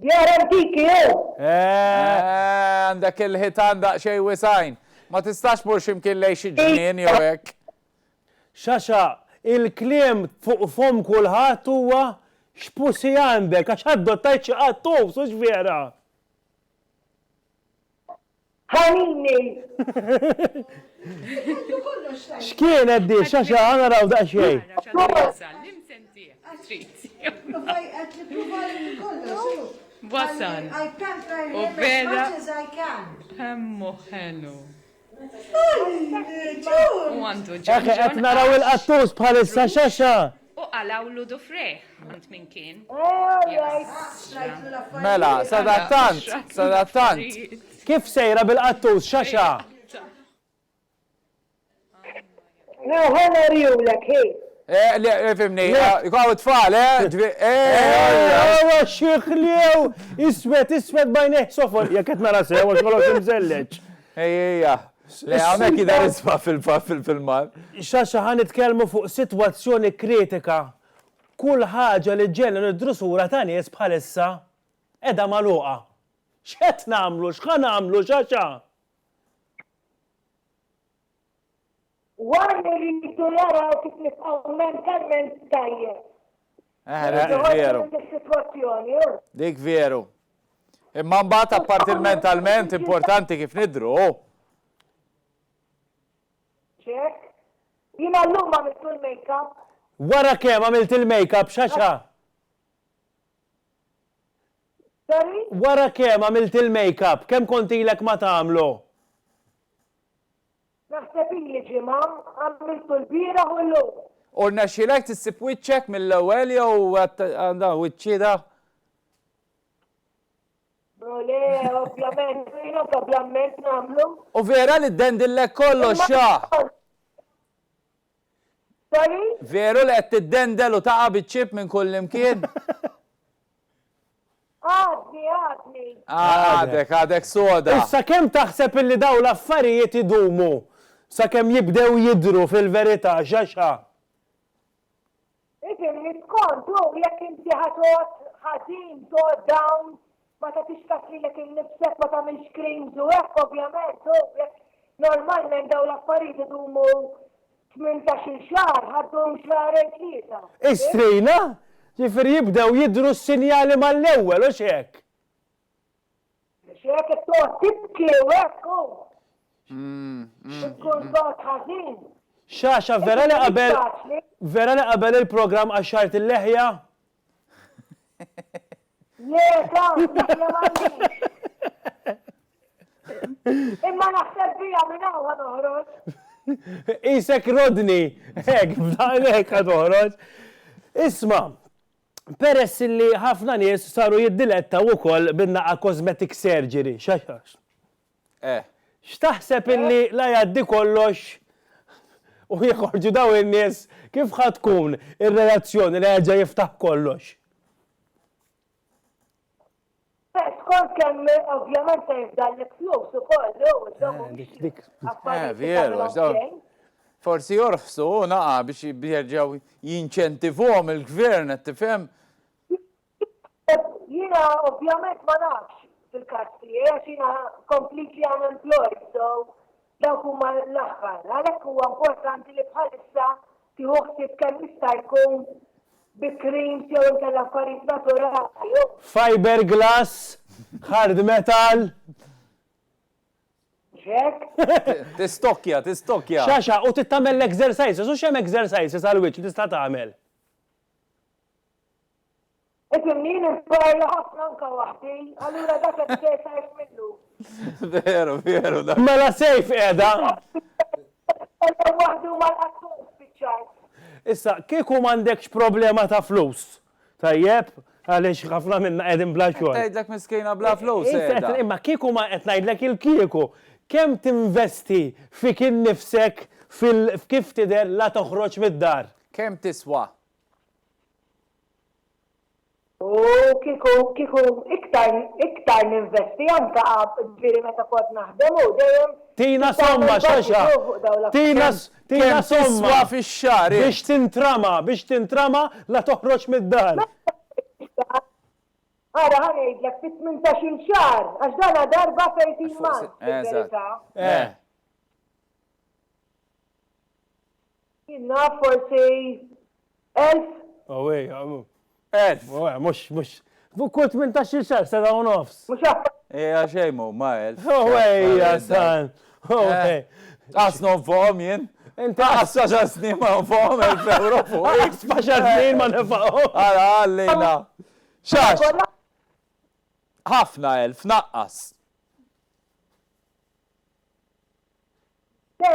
Garantiki jew. Għandek il-ħitan daqsxejn wisajn. Ma tistax mur x'imkien lejn xi ġnien jew hekk. Xaxa, il-kliem fuq fom kulħadd huwa x'pusi għandek għax ħaddottajt xi qattu, sux vera. Ħanini. X'kienet di Xaxa għana raw daqsxejn. Wasal. U vera. Hemmu ħelu. Qed naraw il-qattus bħalissa Xaxa. U għalawlu du freħ, għant minn kien. Mela, sadattant. Kif sejra bil-qattus Xaxa? No, ħanarjulek, hej. Fimni, jgħu tfal, xieħliew, iswet bajneħ sofor, jek qed nara sew, għax kollox imżelleġ. Ejja, le għamek jidher isma' fil-mar. Xaxa ħan nitkellmu fuq sitwazzjoni kritika. Kull ħaġa li ġenna nidrusura ta' nies bħalissa edha magħluqa. X'qed nagħmlu, x'ħan nagħmlu xaxa? Għan rridu naraw kif nifqaw mentalment tajjeb. Dik veru. Situazzjoni, Dik veru. Imma mbagħad apparti il-mentalment importanti kif nidru. ċek. Jina l-lum għamiltu l-make-up. Wara kemm għamilt il-make-up xaxa? Sorry? Wara kemm għamilt il-make-up, kemm kontilek ma tagħmlu? Naħseb illi ġimam, għamiltu l-bira u l-lum. U rnexxilek tissib wiċċek mill-ewwel jew għandha wiċċida? Le, ovvjament, jina probablement namlu. U vera li d-dendillek kollox xa. Sorry? Veru li qed tiddendel u taqa' biċ-ċib minn kull imkien? Għadni. Għadek soda. Issa kemm taħseb illi daw l-affarijiet idumu? Sa kemm jibdew jidru fil-verità xaxa? Ifim, nitkontu, jekk inti ħatot ħażin, tot down, ma ta' tixkas li l-ek il-nifsek, ma ta' minn screams u hekk, ovvjament, normalment daw l-affarijiet idumu 18 xahar, ħaddhom xahrejn tlieta. Istrina? Ġifier jibdew jidru s-sinjali mal-ewwel u x'hekk? X'hekk tot tibki u hekk hu. Tkun tot ħażin. Xaxa, vera li qabel il-programm għaxxart il-leħja? Le, kan, leħja m'għandix. Imma naħseb bija minn hawn ħanoħroġ. Isek Rodni, hekk, f'dan hekk ħanoħroġ. Isma', peress li ħafna nies saru jiddilettaw ukoll bin-naqa cosmetic surgery, xaxax. X'taħseb illi la jgħaddi kollox u jħorġu daw in-nies kif ħad tkun ir-relazzjoni li jerġa' jiftaħ kollox? Skont kemm ovvjament se jifdallek flus ukoll, Veru, forsi jorħsu naqa biex jerġgħu jinċentivuhom il-gvern qed tifhem. Jiena ovvjament ma nafx fil-każ tiegħi għax jiena completely unemployed, so dawk huma l-aħħar. Għalhekk huwa importanti li bħalissa tieħu ħsieb kemm jista' jkun bi creams jew inkella affarijiet naturali. Fiberglass, hard metal. Tistokja. Xaxa, u tittamel l-exercises, u xem exercises għal-wiċ li tista' tagħmel? Ifimnin imparla ħafna anka waħdi, allura dak qed sejf minnu. Veru. Mela sejf qiegħda. Waħdu mal-qattun spiċċajt. Issa, kieku m'għandekx problema ta' flus. Tajjeb, għaliex ħafna minna qegħdin bla xogħol. Tgħidlek miskejna bla flus. Imma kieku ma qed ngħidlek il-kieku, kemm tinvesti fik innifsek kif tidher la toħroġ mid-dar? Kemm tiswa? Kiku iktar ninvesti anka ġifieri meta kont naħdem u dejjem. Tina somma xaxa. Tina somma fix-xahar. Biex tintrama la toħroġ mid-dar. Għara ħanejdlek fit 18 xahar, għax dana darba 13 months. Jina forsi 1000. Wej, għamu. 1000. Mux. Kull 18 xahar, sena u nofs. Mux għaffa. Xejmu, ma 1000. Wej, jasan. Għasnu fuqom jien. Inti għassa ġasni ma fuqom 1000 euro fuq. Spaċar snin ma nefaqom. Għallina. Xax. ħafna 1000, naqqas.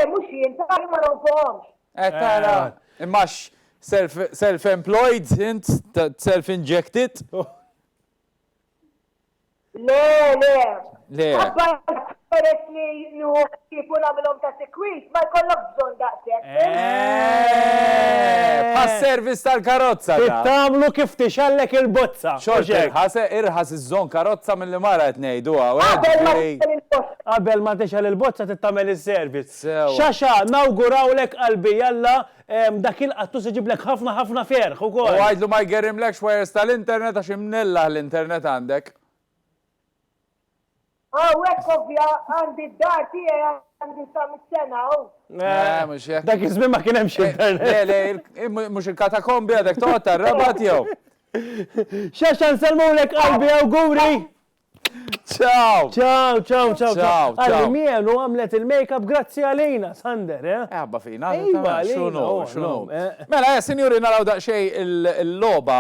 Mux jien, ta' ma nfuqomx. Tara, immax self-employed, int, self-injected? Le. Peress li kifu namilom ta' sekwit, ma jkollok bżon daqsek. Pas-servis tal-karozza. Tittamlu kif tixallek il-bozza. Xorġek, irħas iż-żon karozza mill-li mara t-nejdu Qabel ma tixal il-bozza tittamel il-servis. Xaxa, nawgurawlek qalbi jalla dak il-qattu seġiblek ħafna ferħ u kol. U għajdlu ma jgerrimlek xwajers tal-internet għax imnilla l-internet għandek. Għawek ovvja għandi d-dar tiegħi għandi sa' mit-sena u. Mux jek. Dak iż-żmien ma kien hemmx internet. Le, mux il-katakombi għadek toqgħod tar-rabat jew. Xaxan salmulek qalbi awguri. Ciao. Ciao, ciao, ciao. Ciao, ciao. Għalli mielu għamlet il-make-up grazzi għalina, Sander, Għabba fina, Ejwa, xunu. Mela, sinjuri, naraw daqxej il-loba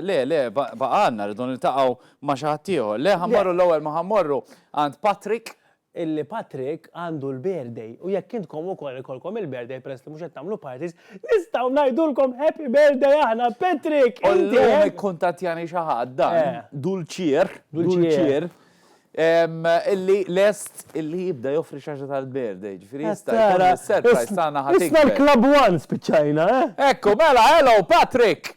le, baqanna rridu niltaqgħu ma' xi ħadd ieħor. Le, ħammorru l-ewwel ma ħammorru għand Patrick. Illi Patrick għandu l-birthday u jekk intkom ukoll ikolkom il-birthday peress li mhux qed tagħmlu parties, nistgħu ngħidulkom happy birthday aħna Patrick. Illum ikkuntattjani xi ħadd Dulċier illi lest illi jibda joffri xaġa tal-birthday. Ġifieri jista' jkun is-surprise tagħna ħadd. Isna l-Club One spiċċajna, Ekku, mela, hello Patrick.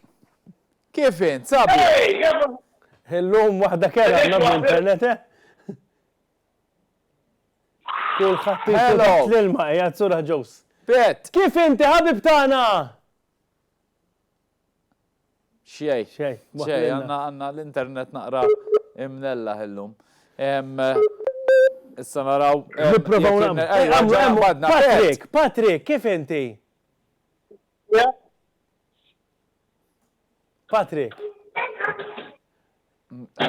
Kif int, sabi? Illum waħda kera għandna bl-internet, Kulħadd l-ilma jgħid sura ġews. Bet. Kif inti ħabib tagħna? Xej, għandna l-internet naqra imnella ħillum. Issa naraw. Patrick, kif inti? Patrick.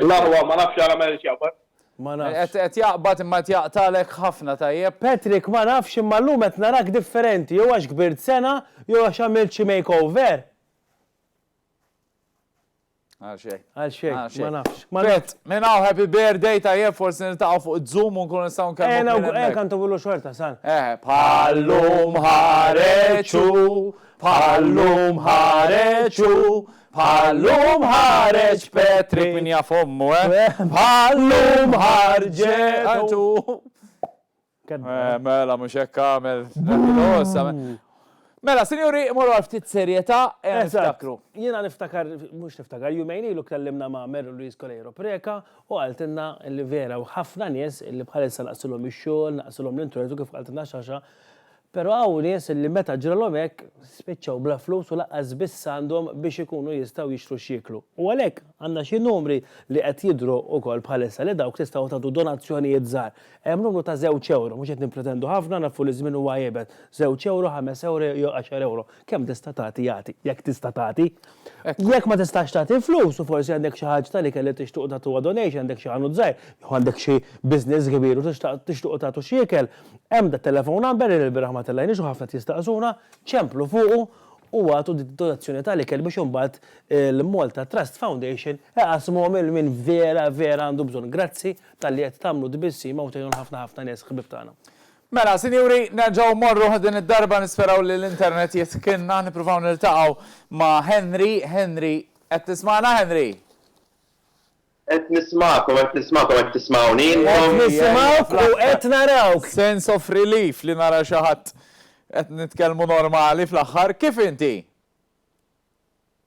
L-arwa ma nafx għal Amerika, Ma nafx. Et jaqbad imma jaqtalek ħafna tajjeb. Patrick, ma nafx imma llum qed narak differenti, jew għax kbirt sena, jew għax għamilt xi makeover. Għal xejn, ma nafx. Bet, minn hawn happy birthday tajjeb forsi niltaqgħu fuq Zoom u nkunu nistgħu nkellmu. Kantu bulu xorta, san. Pallum ħareċu, pallum ħareċu. Pallum ħareġ Patrick min jafommu, Pallum ħarġetu. Mela, mux hekk għamel. Mela, sinjuri, morru għal ftit serjetà, niftakru. Jiena niftakar, mux niftakar, jumejn ilu kellimna ma' Meru Luis Colero Preka u għaltinna li vera u ħafna nies li bħalissa naqsilhom ix-xogħol, naqsilhom l-internet u kif għaltinna xaxa. Pero għaw nies li meta ġralhom hekk spiċċaw bla flus u laqqas biss għandhom biex ikunu jistgħu jixtru xieklu. U għalhekk għandna xi numri li qed jidhru wkoll bħalissa li dawk tistgħu tagħtu donazzjonijiet żgħar. Hemm numru ta' €2, mhux qed nippretendu ħafna nafu li żmien huwa jebed. €2, €5 jew €10. Kemm tista' tagħti jagħti? Jekk tista' tagħti. Jekk ma tistax tagħti flus u forsi għandek xi ħaġa li kelli tixtuq tagħtuha donation, għandek xi ħanud żgħir, jew għandek xi business kbir u tixtuq tagħtu xiekel, hemm da telefon number li l-biraħ ma tellajniex u ħafna tistaqsuna, ċemplu fuqu u għatu donazzjoni tal-ikel biex imbagħad il-Malta Trust Foundation iqasmuhom minn vera għandu bżonn. Grazzi tal-li qed tagħmlu dbissima u tgħinu ħafna nies ħbieb tagħna. Mela, sinjuri, nerġgħu morru din id-darba nisperaw li l-internet jitkinna, nippruvaw niltaqgħu ma' Henry. Henry, qed tisma'na Henry? Qed nismakom, qed tismawni. Qed nisimgħuk u qed narawk. Sense of relief li nara xi ħadd qed nitkellmu normali fl-aħħar. Kif inti?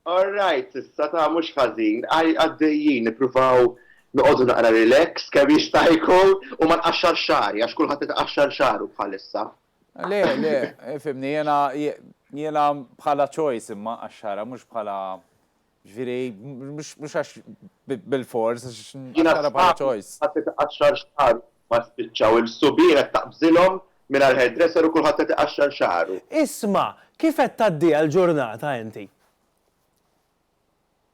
All right, issa ta' mhux ħażin, għaddejjin nippruvaw noqogħdu naqra relax kemm jista' jkun u ma nqaxxar xari għax kulħadd itqaxxar xaru bħalissa. Le, fimni, jiena bħala choice imma qaxxara mhux bħala ġifieri mhux għax bil-fors għax bħala choice. Ħadd itqaxxar xaru ma spiċċaw il-subien qed taqbżilhom mingħajr hairdresser u kulħadd qed iqaxxar xaru. Isma', kif qed tgħaddiha l-ġurnata inti?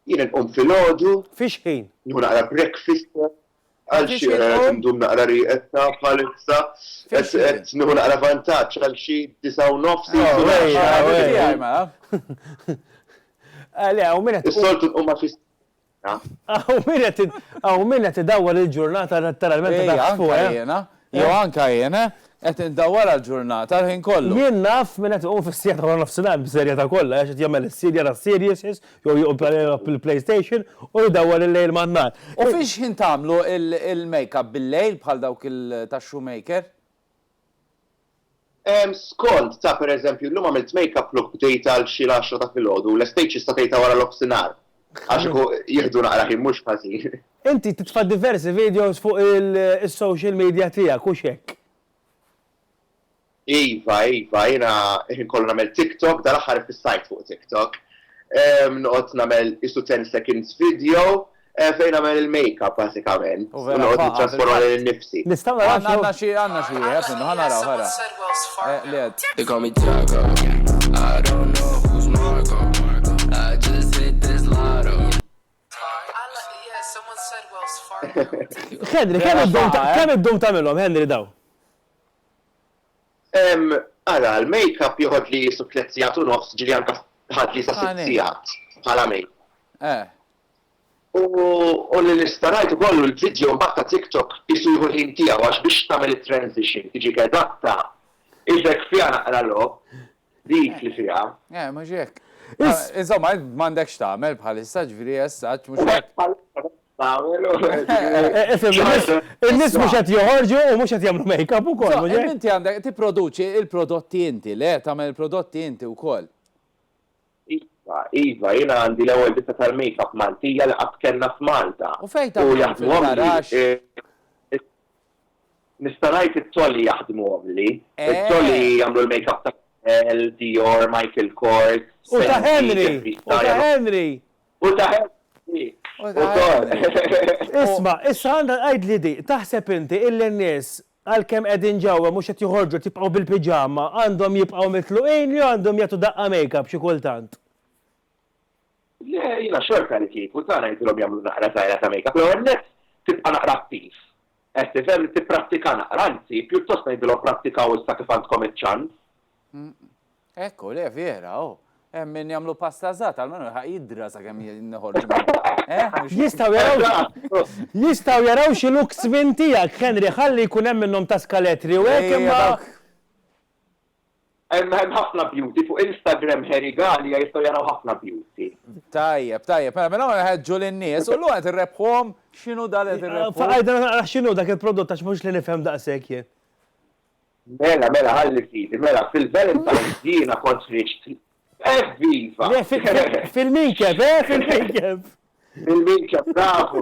Jien nqum filgħodu. Fix ħin? Nieħu naqra breakfast għal xi ndum naqra riqetta bħalissa qed nieħu naqra vantaġġ għal xi 9:30. Is-soltu nqum ma' fis. Għaw minna tidawwar il-ġurnata letteralment ta' fuq. Jew anke jiena qed indawwar għall-ġurnata l-ħin kollu. Jien naf minn qed iqum fis-sija ta' nofsinhar bis-serjetà kollha għax qed jagħmel is-serja ta' series jew joqgħod bil-PlayStation u jdawwar il-lejl man-nar. U fiex ħin tagħmlu il-makeup bil-lejl bħal dawk tax-shoemaker? Skont ta' pereżempju llum għamilt makeup look bdejt għal xi 10 ta' filgħodu, l-estate sta' tgħidha wara l-nofsinhar. Għax jieħdu naqra ħin mhux ħażin. Inti titfa' diversi videos fuq il-social media tiegħek u x'hekk. Iva, jiena kollu nagħmel TikTok, dal-aħħar fis-sajt fuq TikTok. Noqgħod nagħmel isu 10 seconds video, fejn għamel il-make-up, basikament. U vera Noqgħod faqa nittrasforma l-nifsi. Nistaw naraw Għanna xie, ħanaraw, ħara. Liet. They call me Taco. I don't know who's Marco. I just hit this lotto. Henry, kemm id-dum tagħmilhom, Henry daw? Ara, l-make-up joħod li jisu 3 sigħat u nofs, ġili anka ħad li sa 6 sigħat bħala make. U li nistarajt kollu l-video mbagħad ta' TikTok jisu jieħu ħin tiegħu għax biex tagħmel it-transition tiġi kedatta. Iżek fiha naqra lob, dik li fiha. Mhux hekk. Insomma, m'għandekx tagħmel bħalissa ġifieri essaġġ mhux hekk. Il-nis mux għat joħorġu u mux għat jamlu make-up u koll. Inti għandek tipproduċi il-prodotti inti, le tagħmel il-prodotti inti wkoll. Iva, jina għandi l-ewwel bissa tal-make-up Maltija li qatt kellna f'Malta. U fejn tagħmel fil-garax? Nistarajt it-tolli jaħdmuhom li. It-tolli jagħmlu l-make-up ta' Dior, Michael Kors. U ta' Henry! U ta' Henry! U ta' Henry! Isma, issa għandha għajd li di, taħseb inti il-nies għal-kem qegħdin ġewwa mhux qed joħorġu tibqgħu bil-piġama, għandhom jibqgħu mitluqin jew għandhom jagħtu daqqa make-up xi kultant? Le, jiena xorta li kif, u tagħna jgħidulhom jagħmlu naqra żgħira ta' make-up, l net tibqa' naqra attiv. Qed tifhem tipprattika naqra, anzi, pjuttost ngħidulhom prattikaw issa kif għandkom iċ-ċans. Ekku, le vera, min jagħmlu pasta żgħat, almenu ħajidra sakemm jinħorġu. Jistaw jaraw xi looks minn tiegħek, Henry, ħalli jkun hemm minnhom ta' skaletri u hekk imma. Hemm ħafna beauty fuq Instagram Herigalia jistgħu jaraw ħafna beauty. Tajjeb, mela ħeġġu lin-nies u qed irrebħhom x'inhu dan qed irrebħhom. Faqajda naqra x'inhu dak il-prodott għax mhux li nifhem daqshekk jien. Mela, ħalli fidi, mela fil-Valentine's jiena kont riċt. Viva! Fil-minkeb, fil-minkeb. Fil-minkeb, bravo!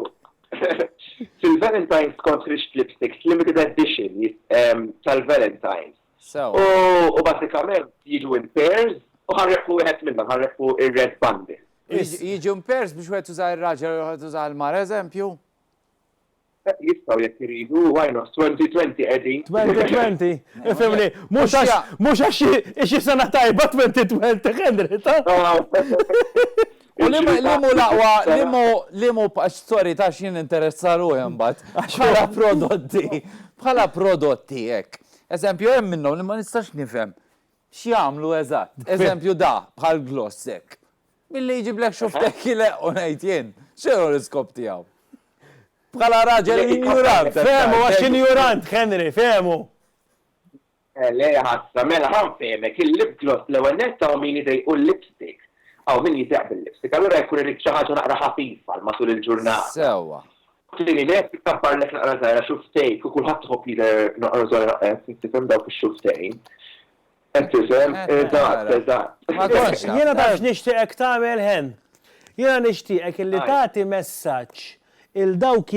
Fil-Valentine's kont riċt lipsticks, limited edition tal-Valentine's. U basikament jiġu in pairs u ħarrequ wieħed minnhom, ħarrequ ir-red bundle. Jiġu in pairs biex wieħed tuża ir-raġel u wieħed tuża l-mar, eżempju? Jistgħu jekk iridu, why not? 2020 qegħdin. 2020? Ifhimni, mhux għax xi sena tajba 2020 Henry, ta'? U limu laqwa, limu storji ta' xin interessaru jembat, bħala prodotti jek. Eżempju, hemm minnhom li ma nistax nifhem x'jagħmlu eżatt. Eżempju bħal gloss hekk. Milli jġiblek xuftek jileq u ngħid jien, x'inhu l-iskop tiegħu? Bħala raġel ignorant. Fehmu għax ignorant, Henry, fehmu. Le ħassa, mela ħanfehmek, il-lip gloss l-ewwel netta u min jidejqu l-lipstick. Aw min jitaq bil-lipstick, allura jkun irid xi ħaġa naqra ħafifa matul il-ġurnata. Sewwa. Tini lek tikkamparlek naqra żgħira xuftejn u kulħadd tħobb jidher naqra żgħira tifhem dawk ix-xuftejn. Tifhem? Eżatt. Jiena taf nixtieqek tagħmel hen. Jiena nixtieqek illi tagħti messaġġ il-dawk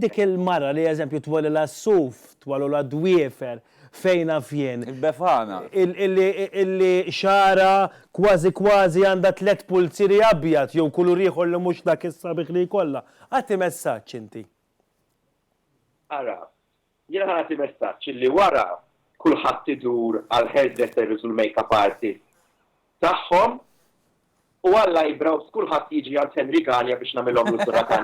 dik il-mara li eżempju twalilha s-suf, twalilha d-dwiefer fejna fjen. Il-befana. Illi xara kważi għandha 3 pulziri abjad jew kulur ieħor li mhux dak is-sabiħ li jkollha. Għati messaġġ inti. Ara, jiena ħanati messaġġ li wara kulħadd idur għal hairdressers u l-makeup artist tagħhom u għalla jibrawz kulħadd jiġi għal Herigalia biex nagħmilhom l-surakan.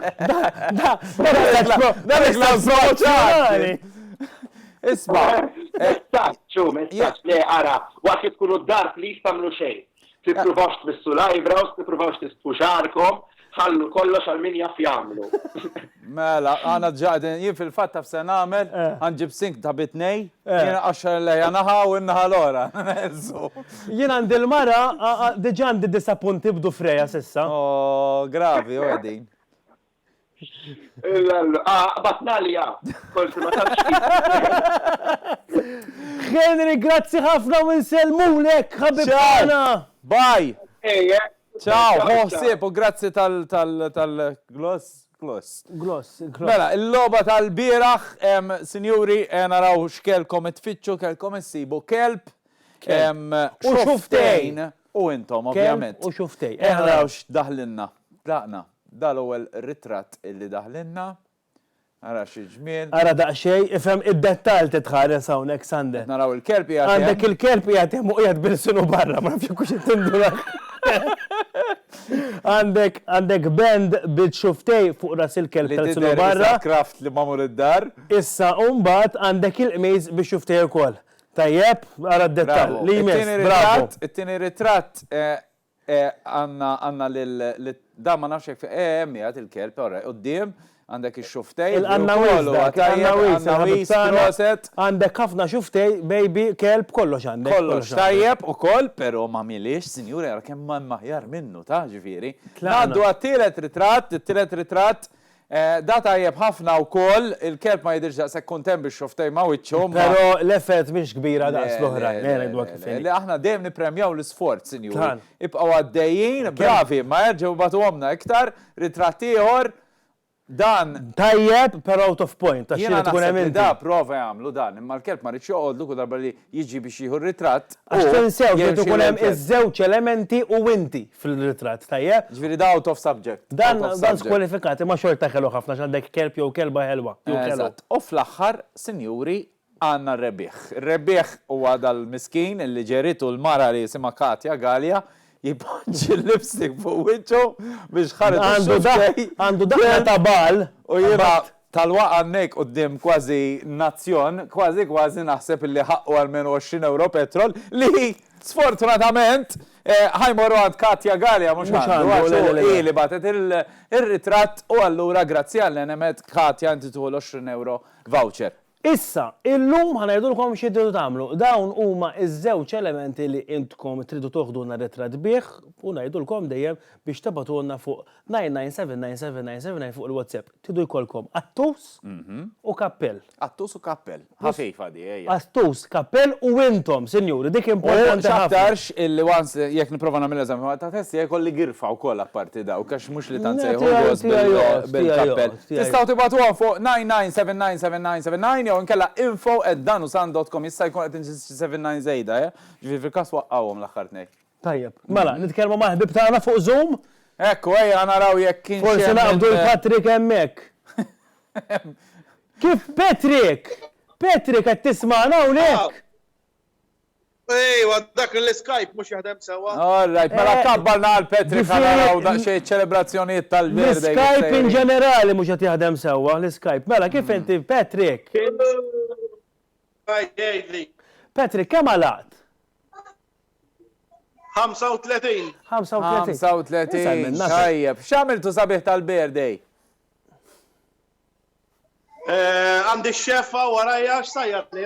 Isma' messaġġ le ara, waqt tkunu d-dar li jistamlu xejn. Tippruvawx tmissu l-eyebrows, tippruvawx tispu xarkom, ħallu kollox għal min jaf jagħmlu. Mela, għana ġaqdin, jien fil-fatt taf se nagħmel, ħanġib sink ta' bitnej, jien għaxar lejja naħa u naħa l-ora. Jien għandi l-mara, diġà għandi disappunti bdu freja sissa. Oh, gravi, u għedin. Batnalja, kolsi ma tafx. Henry, grazzi ħafna u nselmulek, ħabib għana. Bye. Ciao, ħosib u grazzi tal-gloss. Gloss. Mela, il-loba tal-biraħ, sinjuri, naraw x'kelkom tfittxu, kelkom issibu kelb, u xuftejn, u intom, ovvjament. U xuftejn. Naraw x'daħlinna, daqna. dal-ewwel ritratt illi daħlinna. Ara xi ġmiel. Ara daqxej, ifhem id-dettall titħares hawnhekk Sander. Naraw il-kelb jagħti. Għandek il-kelb qiegħed hemm u qiegħed bil-sinu barra, ma nafx kux tindulak. Għandek band bit-xuftej fuq ras il-kelb tal-sinu barra. Kraft li mamur id-dar. Issa mbagħad għandek il-qmiż bix-xuftej ukoll. Tajjeb, ara d-dettall. Li jmiss, bravo. It-tieni ritratt għandna da ma nafx hekk miegħed il-kelb ora quddiem. Għandek il-xuftej. Il-annawis, għandek ħafna xuftej, baby, kelb, kollox għandek. Kollox tajjeb u koll, pero ma miliex, sinjuri, għara kemm ma maħjar minnu, ta' ġifiri. Naddu għat-tielet ritratt, il-tielet ritratt, da tajjeb ħafna u koll, il-kelb ma jidirġ daqsek kontent biex xuftej ma wiċċhom. Pero l-effett miex kbira daqs l-oħra. Li aħna dejjem nipremjaw l-sforz, sinjuri. Ibqaw għaddejjin, bravi, ma jerġgħu batu għomna iktar, ritratt ieħor. Dan tajjeb per out of point. Jiena naħseb da prova jagħmlu dan, imma l-kelb ma rridx joqgħodlu kull darba li jiġi biex jieħu r-ritratt. Għax tinsew li tkun hemm iż-żewġ elementi u inti fil-ritratt, tajjeb? Ġifieri da out of subject. Dan skwalifikati ma xorta ħelu ħafna x'għandek kelb jew kelba ħelwa. U fl-aħħar, sinjuri, għandna r-rebbieħ. Ir-rebbieħ huwa dal-miskin illi ġeritu l-mara li jisimha Katja Galja. Jipoġġi l-lipstick fuq wiċċu biex ħareġ għandu daħla ta' bal u jiena tal-waqa nek qudiem kważi nazzjon, kważi naħseb li ħaqqu għal minn 20 euro petrol li sfortunatament ħajmorru għand Katja Galja mhux għandu li batet il-ritratt u allura grazzi għall-enemet Katja inti tuħu l-20 euro voucher. Issa, illum ħanajdulkom xi tridu tagħmlu. Dawn huma iż-żewġ elementi li intkom tridu toħduna ritratt bih u ngħidulkom dejjem biex tabatulna fuq 9979797 fuq il-WhatsApp. Tridu jkollkom attus u kappell. Attus u kappell. Ħafifa di ejja. Attus, kappell u intom, sinjuri, dik importanti ħafna. X'aktarx illi once jekk nipprova nagħmel eżempju ta' testi jkolli girfa wkoll apparti daw għax mhux li tant sejħu bil-kappell. Tistgħu tibgħatuhom fuq 9979797 jew inkella info@danusan.com issa jkun qed inġi 79 żejda, ġifieri fil-każ waqqawhom l-aħħar tnejn. Tajjeb, mela, nitkellmu ma' ħbib tagħna fuq Zoom? Ekku, ejja naraw jekk kien forsi naqbdu l-Patrick hemmhekk. Kif Patrick? Patrick qed tisma'na hawnhekk? Ejwa, dak l-Skype mhux jaħdem sewwa. All right, mela kabbalna għal Patrick naraw daqsxejn ċelebrazzjonijiet tal-birthday. L-Skype in ġenerali mhux qed jaħdem sewwa, l-Skype. Mela kif inti Patrick? Patrick, kemm għalat? 35. 35. Tajjeb, x'għamiltu sabiħ tal-birthday? Għandi x-xefa warajja x'sajjat li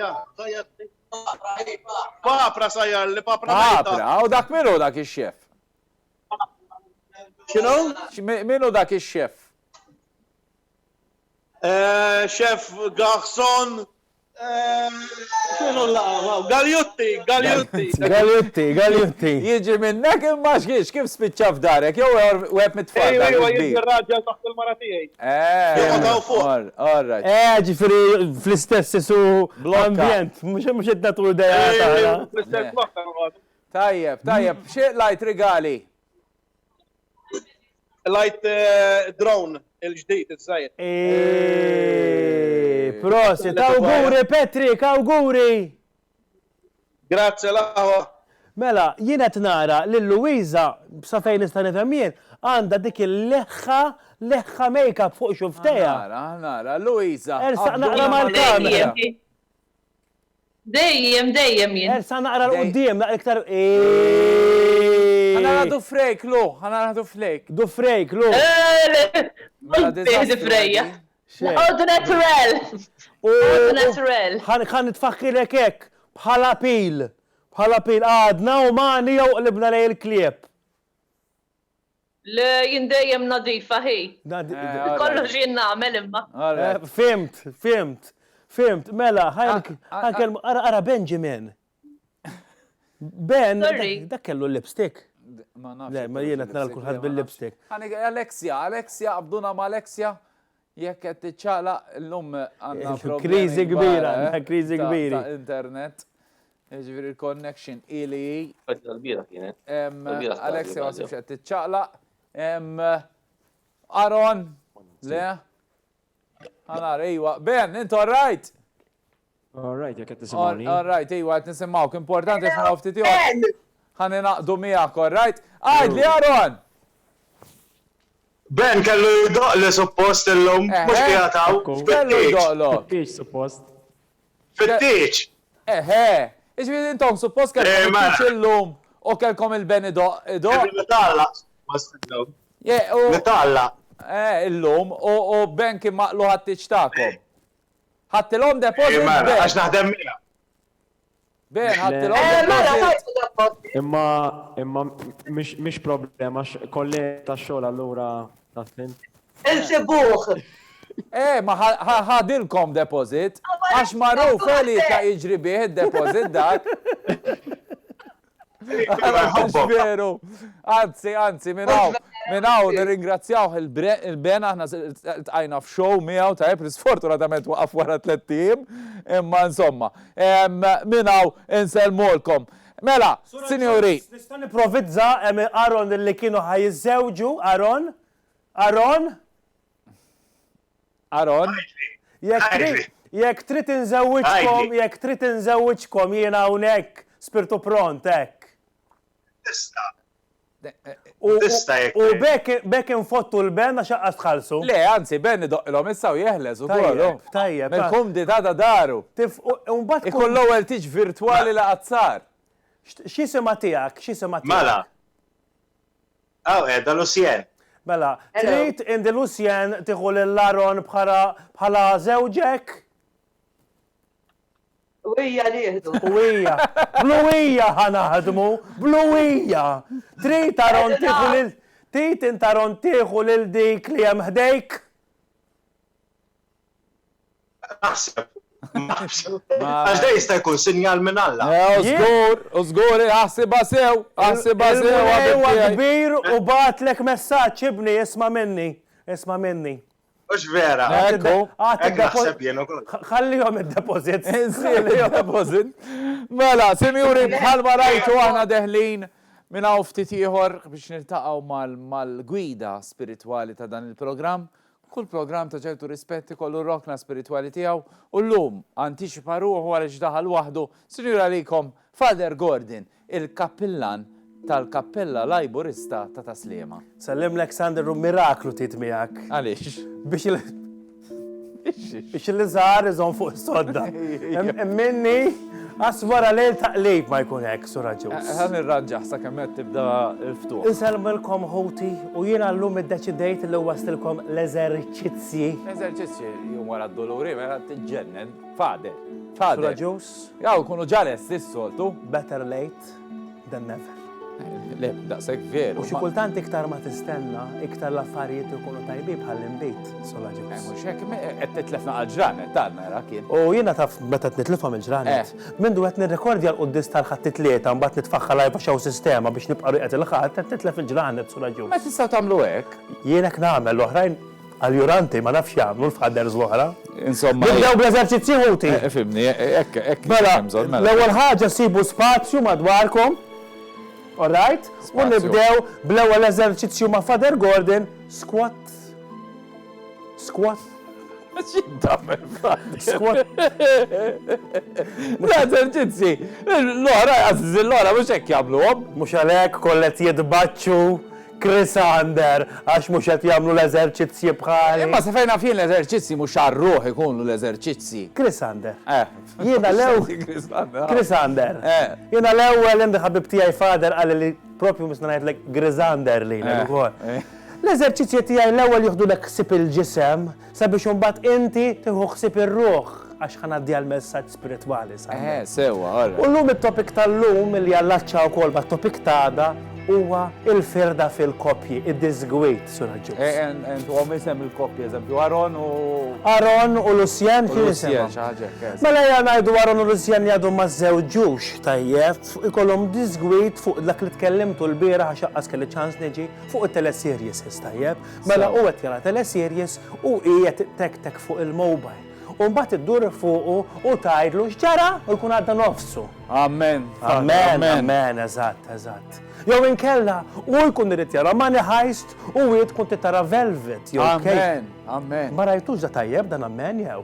Papra sajjar li papra Papra, u dak minu dak ix-xef? X'inhu? Minu dak ix-xef? Xef Garson x'inhu Galjutti. Jiġi minnek imma x'kiex kif spiċċa f'darek jew web mitfaq. Ejwa, jiġi r-raġel taħt il-mara tiegħi. All right. Ġifieri fl-istess isu ambjent, mhux qed nagħtu idea tagħna. Tajjeb, xi lajt rigali? Lajt drone il-ġdid iż-żejjed. Prosit, awguri Patrick, awguri! Grazie laħwa. Mela, jiena nara li Luisa, sa fejn nista' nifhem jien, għandha dik il-leħħa make-up fuq xuftejha. Nara, Luisa. Elsa naqra mal-kamera. Dejjem jien. Elsa naqra l-qudiem, naqra iktar. Ħana du frejk, Lu, Du frejk, Lu. Di frejja. Għodu naturel. Għan nitfakkilek hekk bħala pil. Għadna u mani jew qlibna lej il-klieb. Le jindejjem nadifa hi. Kollox jien nagħmel imma. Fimt, mela, ħajkelmu, ara Benjamin. Ben, dak kellu l-lipstick. Ma jiena t-nara kulħadd bil-lipstick. Alexia, abduna ma' Alexia. Jekk qed tiċċaqlaq l-lum għandna problemi. Kriżi kbira. Ta' internet. Ġifieri l-connection ili. Tal-bira kienet. Alexia ma sibx qed tiċċaqlaq. Aron? Le? Għanar, ejwa. Ben, intu all right? All right, jek qed tisimgħuni. All right, ejwa, qed nisimgħuk. Importanti f'ma ftit ieħor. Ħan inaqdu miegħek, all right? Għajd li Aron! Ben kellu jdoq li suppost illum, mhux qiegħataw. Kellu jdoqlu. Kif suppost? Fit-tieċ. Iġbiri intom suppost kellkom il-tieċ illum u kellkom il-beni doq. Nitalla, suppost illum. Nitalla. Illum u ben kien maqlu ħat-tieċ tagħkom. Ħattilhom deposit ben. Għax naħdem miegħek. Ben, ħattilhom deposit. Imma mhix problema, kolleg tax-xogħol allura tafint. Insibuh. Ma ħadilkom deposit, għax marruf li ta' jiġri bih il-deposit dak. Veru. Anzi, minnaw nirringrazzjaw il-ben aħna tqajna f'show miegħu ta' April sfortunatament waqaf wara 3 tim, imma insomma, minnaw inselmulkom. Mela, sinjuri. Nista' nipprovizza Aron li kienu ħajżewġu, Aron? Jekk trid inżewwiġkom jiena hawnhekk spirtu pront hekk. Tista' jekk. U bekk infottu l-ben għax aqqas tħallsu. Le, anzi, ben idoqilhom issa u jeħles ukoll. Tajjeb. Mill-kumdita ta' daru. Ikun l-ewwel tiġ virtwali laqazzar. X'isima tiegħek? Mela. Qiegħda Lucien. Mela, trid indi Lucien tieħu lil-Aron bħala żewġek? Uwija nieħdu. Uwija. Bluwija ħanaħdmu, bluwija. Trid Aron tieħu lil dik li hemm ħdejk? Naħseb. Għax da jista' jkun sinjal minn Alla. Użgur, ħassiba sew. Kbir u batlek messaġġ ibni isma' minni. Mhux vera. Ekku. Naħseb jien ukoll. Ħallihom id-deposit. Deposit. Mela, sinjuri bħalma rajtu aħna deħlin minn hawn ftit ieħor biex niltaqgħu mal-gwida spiritwali ta' dan il-programm. Kull programm ta' ċertu rispetti kollu rokna spiritwali tiegħu u llum antiċipa ruħu għaliex daħal waħdu, sinjura likom Father Gordon, il-kappillan tal-kappella lajburista ta' Taslima. Sallim Alexander u miraklu tit miegħek. Għaliex? Biex il-żgħar iżhom fuq is-sodda. Minni Aswara lejl taqlib ma jkun hekk, Sura Ġus. Ħan irranġaħ sakemm qed tibda l-ftuħ. Inselmilkom ħuti u jiena llum iddeċidejt li wastilkom l-eżerċizzji. Eżerċizzji jum wara d-doluri mela tiġġennen. Fader. Sura Ġus. Jaw kunu ġales is-soltu. Better late than never. Le, daqshekk veru. U xi kultant iktar ma tistenna, iktar l-affarijiet ikunu tajbi bħall-imbit, Sura Ġus. Mhux hekk qed titlefna għall-ġranet tagħna ra kien. U jiena taf meta nitlifhom il-ġranet. Mindu qed nirrekordja l-quddis tal-ħadd tlieta mbagħad nitfaħħa lajba xew sistema biex nibqa' riqet il-ħadd qed titlef il-ġranet, Sura Ġus. Ma tistgħu tagħmlu hekk? Jien hekk nagħmel l-oħrajn għal-juranti ma nafx jagħmlu l-fħadders l-oħra. Insomma. Nibdew bl-eżerċizzji ħuti. Fimni, hekk. Mela, l-ewwel ħaġa sibu spazju madwarkom. All right? U nibdew bl-ewwel eżerċizzju ma' Father Gordon, squat. X'intamel Squat. L-eżerċizzji. L-oħra, għaziz l-oħra, mhux hekk jagħmluhom. Mhux għalhekk kollet jitbaċċu Crisander, għax mhux qed jagħmlu l-eżerċizzji bħali. Imma se fejn fien l-eżerċizzji mhux għarruħ ikunu l-eżerċizzji. Crisander. Jiena Crisander. Jiena l-ewwel indi ħabib tiegħi Fader qal li propju mis ngħidlek Grisander lilek ukoll. L-eżerċizzji tiegħi l-ewwel jieħdulek ħsieb il-ġisem sabiex imbagħad inti tieħu ħsieb ir-ruħ għax ħanaddi għal-messaġġ spiritwali. Sewa, u llum it-topik tal-lum li jallaċċa wkoll mat-topik tagħda huwa il-firda fil-koppji, id-disgwit, Sura Ġus. U għom jisem il-koppji, eżempju, Aron u Lucien, kien jisem. Mela jgħanajdu Aron u Lucien jgħadu ma' żewġux, tajjeb, ikollhom disgwit fuq dak li tkellimtu l-bira għax aqqas kelli ċans niġi fuq it-teleseries, tajjeb. Mela u qed jara teleseries u qiegħed tek fuq il-mobile. u mbagħad iddur fuqu u tgħidlu x'ġara u jkun għadda nofsu. Amen. Amen, eżatt. Jew inkella u jkun irid jara Money Heist u wieħed tkun tara Velvet. Amen. Ma rajtux da tajjeb dan amen jew.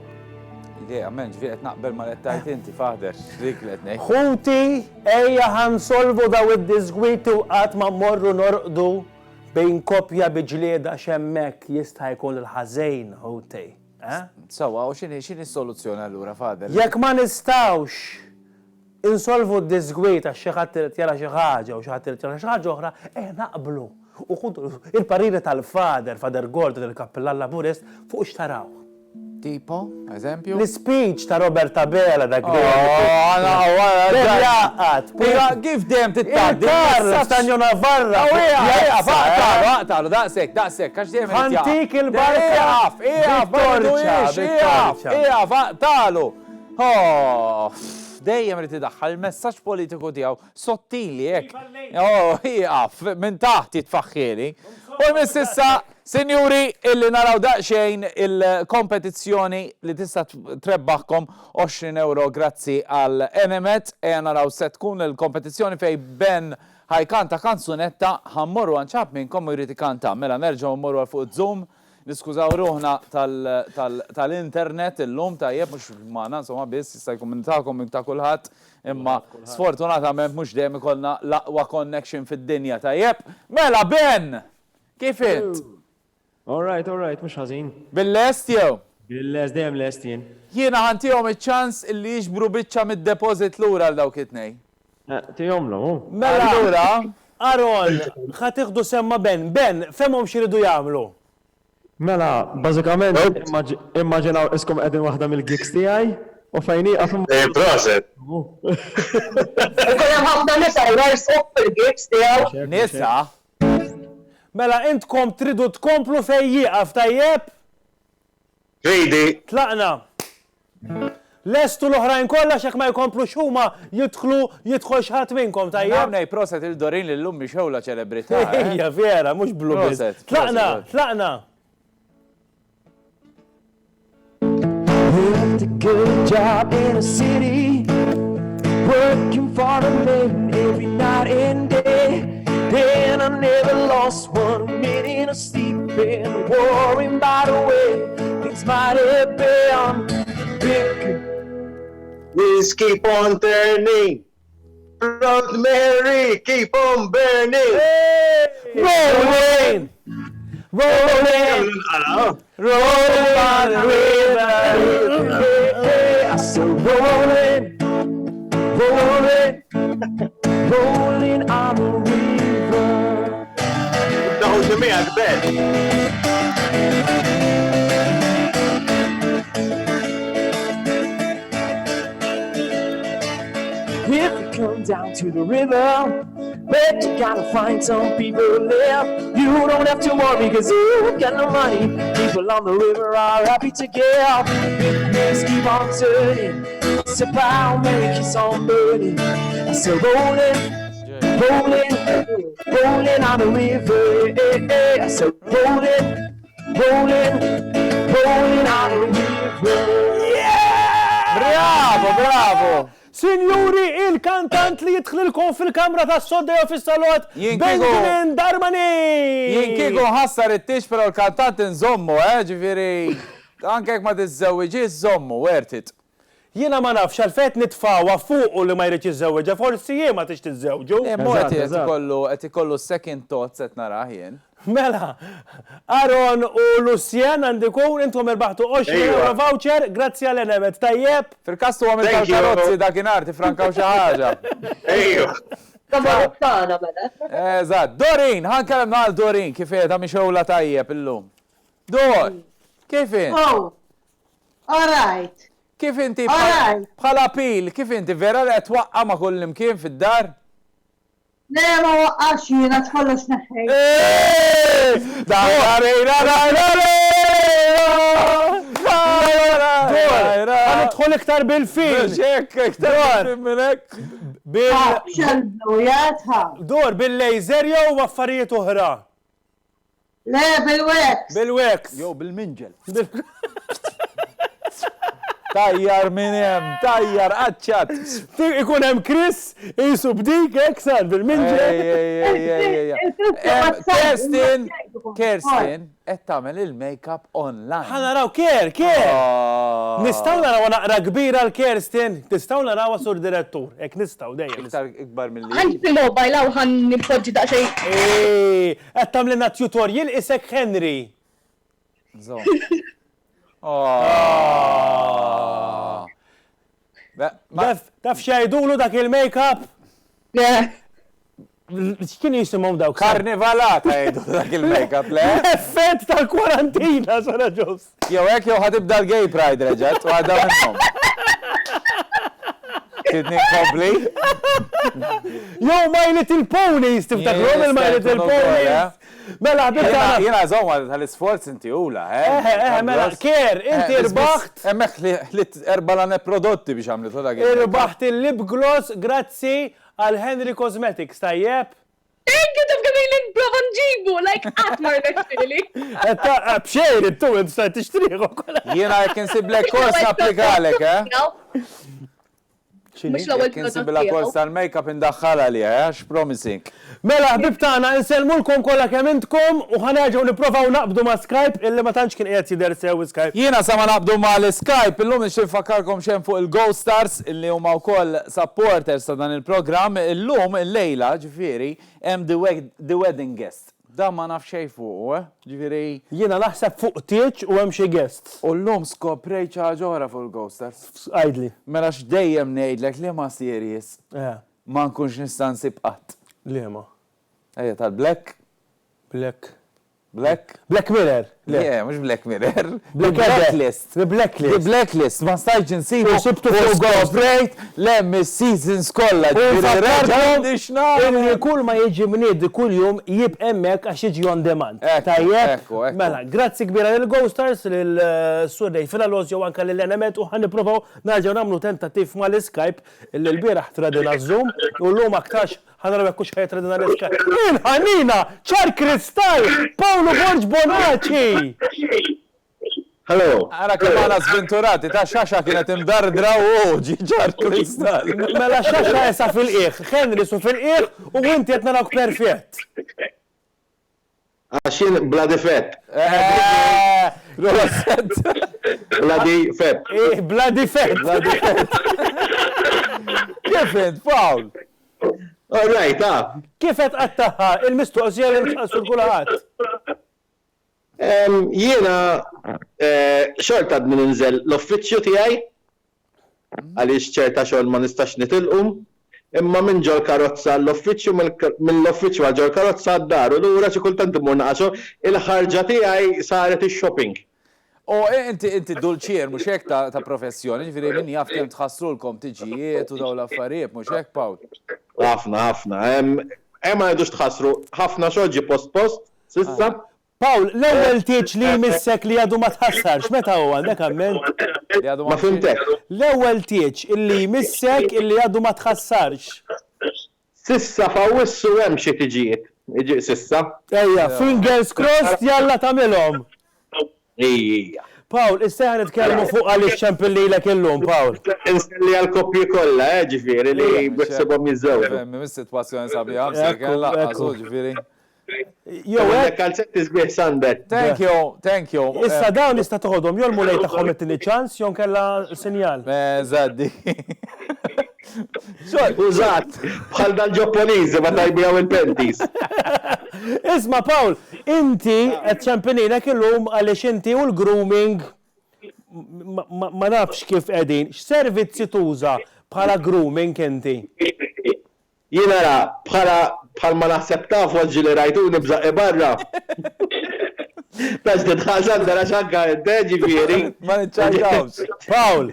Amen, ġifieri qed naqbel ma qed tgħid inti faħder, dik li qed ngħid. Ħuti ejja ħansolvu daw id-disgwiti u qatt ma mmorru norqdu bejn kopja biġlieda x'hemmhekk jista' jkun il-ħażejn ħuti. Sewwa, u x'inhi s-soluzzjoni allura faħder? Jekk ma nistgħux insolvu d-disgwit għax xi ħadd irid jara xi ħaġa u xi ħadd irid jara xi ħaġa oħra, naqblu. U ħudu il-pariri tal-Fader Gordon il-Kappellalla Burist fuq x'taraw. Tipo, eżempju? L-speech ta' Robert Tabela dak Kif dejjem titgħaddi? Stanjo Navarra. Aqtalu, daqshekk, għax dejjem Antik il-barka. Ijaf, aqtalu. Dejjem irid idaħħal il-messaġġ politiku tiegħu sottili hekk. Ijaf, minn taħt jitfaħħieli. U jmiss issa, sinjuri, illi naraw daqsxejn il-kompetizzjoni li tista' trebbaħkom 20 euro grazzi għal Enemet. Naraw se tkun il-kompetizzjoni fej Ben ħajkanta kanzunetta ħammorru għanċab minnkom u jrid ikanta. Mela nerġgħu mmorru għal fuq Zoom. Niskużaw ruħna tal-internet illum tajjeb mhux magħna insomma biss jista' jkun minn ta' kulħadd, imma sfortunatament mhux dejjem ikollna l-aqwa connection fid-dinja tajjeb. Mela Ben! Kif int? All right, mhux ħażin. Bil-lest jew? Bil-lest, dejjem lest jien. Jiena ħantihom iċ-ċans illi jiġbru biċċa mid-deposit lura għal dawk it-tnejn. Tihomlu. Mela lura, Aron, ħadd tieħdu semma Ben, fehmhom x'iridu jagħmlu. Mela, bażikament immaġinaw iskom qegħdin waħda mill-gigs tiegħi u fejn iqaf. Proset. Ikun hemm ħafna nisa jwersqu fil-gigs tiegħu. Nisa? Mela intkom tridu tkomplu fejn jieqaf tajjeb? Ridi. Tlaqna. Lestu l-oħrajn kollha x'hekk ma jkomplux huma jidħol xi ħadd minnkom tajjeb? Għamnej proset il-Dorin li l-lum xewla ċelebrità. Hija vera, mhux blu biss. Tlaqna. Worked a good job in a city, working for a living every night and day. Then I never lost 1 minute of sleeping, worrying by the way things might have been. Wheels keep on turning, Rosemary keep on burning. Rolling by the river. I said rolling on the river. Don't hold me at the bed. If you come down to the river, but you gotta find some people there. You don't have to worry cause you got no money. People on the river are happy to give. Big wheels keep on turning. It's a pound, Mary keeps on burning. I said rolling on the river. I said rolling on the river. Yeah! Bravo! Sinjuri, il-kantant li jidħlilkom fil-kamra ta' s-sodda jew fis-salot Benjamin Darmani! Jien kieku ħassar it-tix però l-kantant nżommu, ġifieri anke jekk ma tiżżewwiġix żommu, worth it. Jiena ma nafx għalfejn nitfgħuha fuqu li ma jridx iżżewweġha, forsi jien ma tix tiżżewġu. Qed ikollu second thoughts qed narah jien. Mela, Aron u Lucien għandikun intom irbaħtu 20 euro voucher, grazzi għal Enemet, tajjeb. Fil-kastu għamil tal-karozzi dakinhar tifrankaw xi ħaġa. Ejju. Kabarottana mela. Eżatt, Dorin, ħankellem għal Dorin kif qiegħda mixewla tajjeb illum. Dor, kif int? Oh, all right. Kif inti bħala pil, kif inti vera li qed twaqqa ma' kull imkien fid-dar? Le ma waqqax jiena tħollox neħħej. Għanidħol iktar bil-fin. Iktar minn hekk. Dor bil-laser jew affarijiet oħra? Le bil-wax. Bil-wax. Jew bil-minġel. Tajjar minn hemm, tajjar qaċċat. Ikun hemm Chris jisu bdik hekk sar bil-minġa. Kerstin, qed tagħmel il-makeup online. Ħanaraw Ker. Nistgħu naraw naqra kbira l-Kerstin, tistgħu narawha sur direttur, hekk nistgħu dejjem. Iktar ikbar milli. Ħanġi fil-mobile u ħan nippoġġi daqsxejn. Qed tagħmlilna tutorial isek Henry. Taf xajdulu dak il-make-up? X'kien jisimhom dawk? Karnivalata jgħidu dak il-make-up, le? Effett tal-kwarantina, Sara Ġos. Jew hekk jew ħatibda l-gay pride reġgħet u għadha minnhom. Sidni kompli? Jew My Little Ponies, tiftakrom il-My Little Ponies? Mela, jena zomma tal-isforz inti ula, mela, Ker, inti irbaħt. Emmek li erbala prodotti biex għamli toda għed. Irbaħt il-lip gloss grazzi għal Henry Cosmetics, tajjeb. Thank you, taf għamil l-prova nġibu, like atmar neċtili. Bxejr, tu, staj t-ixtriħu. Jena jkin black course napplikalek, Mux l-ewwel Kinsibila kors tal-make-up indaħħala li, promising. Mela, ħbib tagħna nselmulkom kollha kemm intkom u ħanerġgħu nipprovaw naqbdu ma' Skype illi ma tantx kien qiegħed jidher sew Skype. Jiena sa ma naqbdu ma' l-Skype, illum nixtieq nfakkarkom xejn fuq il-GoStars illi huma wkoll supporters ta' dan il-programm. Illum illejla ġifieri hemm the wedding guest. Da ma naf xej fuq, ġifieri. Jiena naħseb fuq tieġ u hemm xi guests. U llum skoprejt xi ħaġa oħra fuq il-GoStars. Għajdli. Mela x'dejjem ngħidlek li ma series ma nkunx nista' nsib qatt. Liema. Ejja tal-Black. Black Mirror. Le, mhux Black Mirror. Blacklist. Blacklist. Ma stajġ nsibu. Sibtu skoprejt lemm is-seasons kollha. Illi kull ma jiġi mniedi kull jum jib hemmhekk għax jiġi on demand. Tajjeb. Mela, grazzi kbira lil-GoStars, lil-Surdej fil-Alosjo anke lil-Enemet u ħannippruvaw narġgħu nagħmlu tentattiv mal-Skype illi l-bieraħ tradina Zoom u llum aktarx ħanaraw hekk hux ħajtradina l-Skype. Ħanina, ċar Kristall, Paolo Borġ Bonacci. Hello. Ara kemana sventurati, ta' xaxa kienet imdardra u ġiġar Kristall. Mela xaxa jesa fil-qiegħ, Henry su fil-qiegħ u inti qed narawk perfett. Għaxin bla difett. Roset. Bla difett. Bla difett. Kif int, Paul? All right, Kif qed qattaħħa il-mistoqsija li nħassu kulħadd? Jiena xorta min inżel l-uffiċċju tiegħi għaliex ċerta xogħol ma nistax nitilqum, imma minn ġol karozza l-uffiċċju mill-uffiċċju għal ġol karozza d-dar u lura xi kultant imur naqaxu il-ħarġa tiegħi saret ix-shopping. U inti dulċier mhux hekk ta' professjoni, ġifieri min jaf kemm tħassrulkom tiġijiet u dawn l-affarijiet mhux hekk, Pawl? Ħafna. Hemm ma jgħidux tħassru ħafna xogħol ġi post s'issa. Pawl, l-ewwel tieġ li jmissek li għadu ma tħassarx, meta huwa għandek amment? Ma fimtek. L-ewwel tieġ illi jmissek illi għadu ma tħassarx. Sissa fawissu hemm xi tiġijiet. Iġi sissa. Ejja, fingers crossed jalla tagħmilhom. Ejja. Pawl, issa ħan nitkellmu fuq għaliex ċempillilek illum, Pawl. Inselli għall-koppji kollha, ġifieri li biħsibhom jiżżewġu. Mis-sitwazzjoni sabiħa, kien laqqasu ġifieri. Jew hekk kalzetti sbieħ sandet. Thank you. Issa dawn nista' toħodhom jolmu lejn tagħhom it-tieni ċans jew kellha sinjal. Żaddi. Użat, bħal dal-Ġapponiżi ma tajbijaw il-pentis. Isma' Pawl, inti qed ċempinilek illum għaliex inti u l-grooming ma nafx kif qegħdin. X'servizzi tuża bħala grooming inti? Jiena ra bħal ma naħseb taf waġġi li rajtu nibżaq barra. Tax titħażan dara xanka ġifieri. Ma niċċajtawx. Pawl,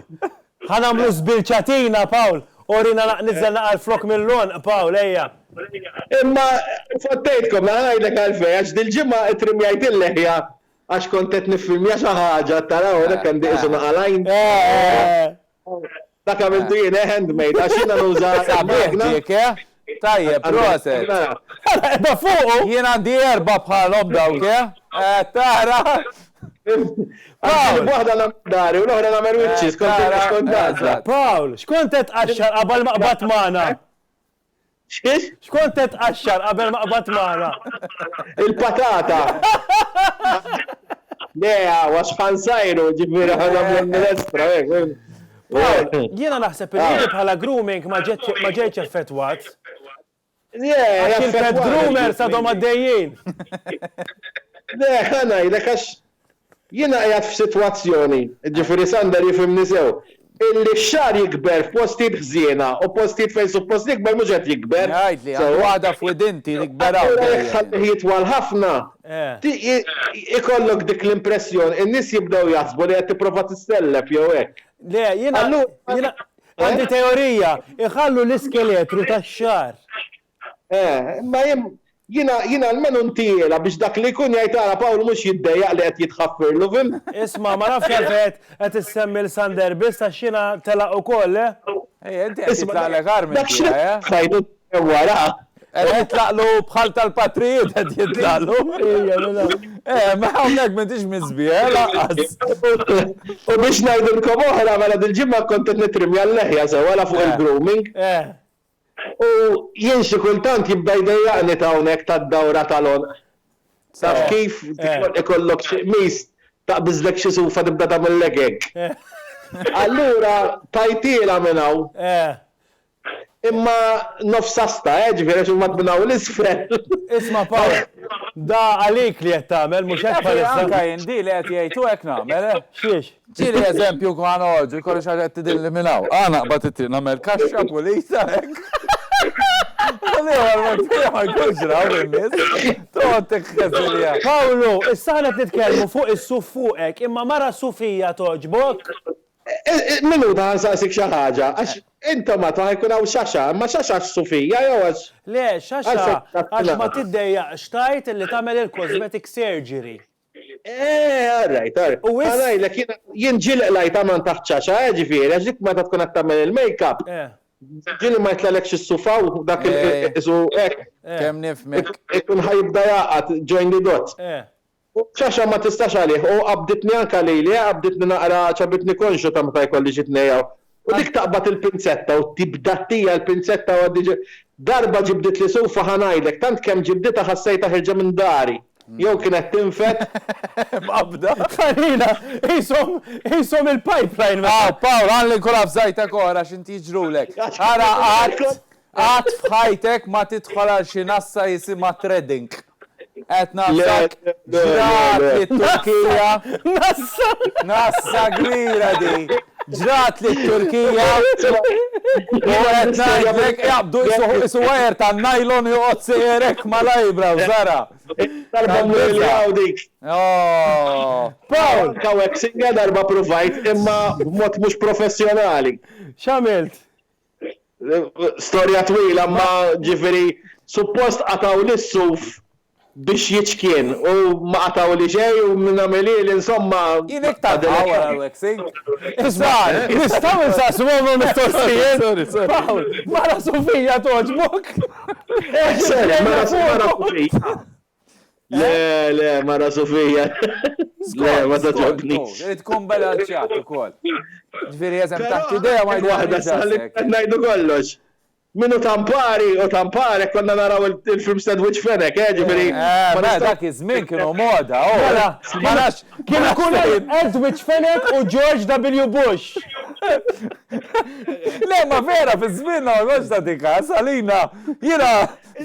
ħanamlu żbilċatina, Pawl. Orina nizzel naqal flok mill-lon, Pawl, ejja. Imma fottejtkom, ngħidlek għalfej, għax dil-ġimgħa trimjajt il-leħja għax kont qed niffilmja xi ħaġa taraw hekk kemm diqsu naqalajn. Dak għamiltu jien handmade għax jiena nuża magna. Tajjeb, proset. Da fuq. Jien għandi erba' bħalhom dawk, tara. Waħda nagħmel dari u l-oħra nagħmel wiċċi skont għażla. Paul, x'kont qed tqaxxar qabel ma qbad magħna? X'kont qed tqaxxar qabel ma qbad magħna? Il-patata. Le, għax ħansajru ġifieri ħanamlu mill-estra hekk. Jiena naħseb li bħala grooming ma ġejtx effettwat. Għax il-pet groomers għadhom għaddejjin. Le, ħanajdlek għax jiena qiegħed f'sitwazzjoni, ġifieri Sander jifhimni sew, illi x-xahar jikber f'postijiet ħżiena u postijiet fejn suppost jikber mhux qed jikber. Ngħidli waħda f'widinti jikberaw. Jitwal ħafna. Ikollok dik l-impressjoni, in-nies jibdew jaħsbu li qed tipprova tistellef jew hekk. Le, jiena għandi teorija, iħallu l-iskeletru tax-xahar. Ma jina l-menu ntiela biex dak li kun jajtara Pawl mux jiddejjaq li għet jitħaffirlu, fim? Isma, ma nafx għalfet għet issemmi l-Sander bis ta' xina tela u koll, Enti għet jitlaqlek armi. Dak xina ħajdu wara. Għet jitlaqlu bħal tal-patrijiet għet jitlaqlu. Ma għawnek mentix mizbija, laqqas. U biex najdulkom oħra, mela dil-ġimma kontet nitrimja l-leħja sewala fuq il-grooming. U jien xi kultant jibda jdejjaqni ta' hawnhekk tad-dawra tal-on. Saf kif ikollok xi qmis taqbiżlek xi sufa tibda tagħmellek hekk. Allura tajtiela minn hawn. Imma nofsasta, ġifieri xi ma tbinaw l-isfel. Isma' Pawl, da għalik li qed tagħmel mhux hekk bħalissa. Kajn di li qed jgħidu hekk nagħmel. Xiex? Ġieli eżempju kwan oġġi kollox ħaġa qed tidilli minn hawn. Naqbad ittir nagħmel kaxxa pulita hekk. Pawlu, issa ħanet nitkellmu fuq is-suf fuqek, imma mara Sufija toġbok? Minu da nsaqsik xi ħaġa, għax intom ma ħajkun hawn xaxa, imma xaxa Sufija jew għax. Le, xaxa għax ma tiddejjaqx tajt li tagħmel il-cosmetic surgery. Alright. Għalajlek jien ġilq lajta man taħt xaxa, ġifieri, għax dik meta tkun qed tagħmel il-make-up. Ġili ma jtlalek xis-sufaw dak il-isu hekk. Kemm nifmek. Ikun ħajibda jaqgħad join the dots. Xaxa ma tistax għalih, u qabditni anke lili, qabditni naqra ċabitni konxu ta' meta jkolli xi tnejjaw. U dik taqbad il-pinzetta u tibdattija l-pinzetta u għaddi darba ġibdit li sufa ħanajdlek, tant kemm ġibdita ħassejta ħirġa minn dari. Jew kienet tinfet. Mabda. Farina, jisom il-pipeline. Pawl, għalli kulaf zajtek ora xinti ġrulek. Għara għat fħajtek ma titħol għal xi nassa jisimha trading. Qed nafsak ġrat li Turkija. Nassa kbira di. Ġrat li Turkija. U qed ngħidlek jaqbdu isu wajer ta' nylon joqgħod sejrek mal-ajbra żara. Pawl, kawek singa darba provajt imma b'mod mhux professjonali. X'għamilt? Storja twila ma ġifieri suppost qataw lis-suf biex jiċkien u ma qataw li xej u minn għameli li insomma. Jinek ta' għawar għal-waxing. Isma' nistaw nsaqsu għamlu mistoqsijiet. Pawl, mara Sofija toġbok. Mara Sofija. Le, mara Sofija. Le, ma toġbokni. Tkun bella ċat u kol. Ġviri jazem taħt ideja ma jgħidu najdu kollox. Minu tampari u tampari konna naraw il-film Sandwich Fenek, ġifiri. Ma dak iż-żmien kienu moda, kienu kun Sandwich Fenek u George W. Bush. Le, ma vera, fi żmien għax ta' dik għalina, jina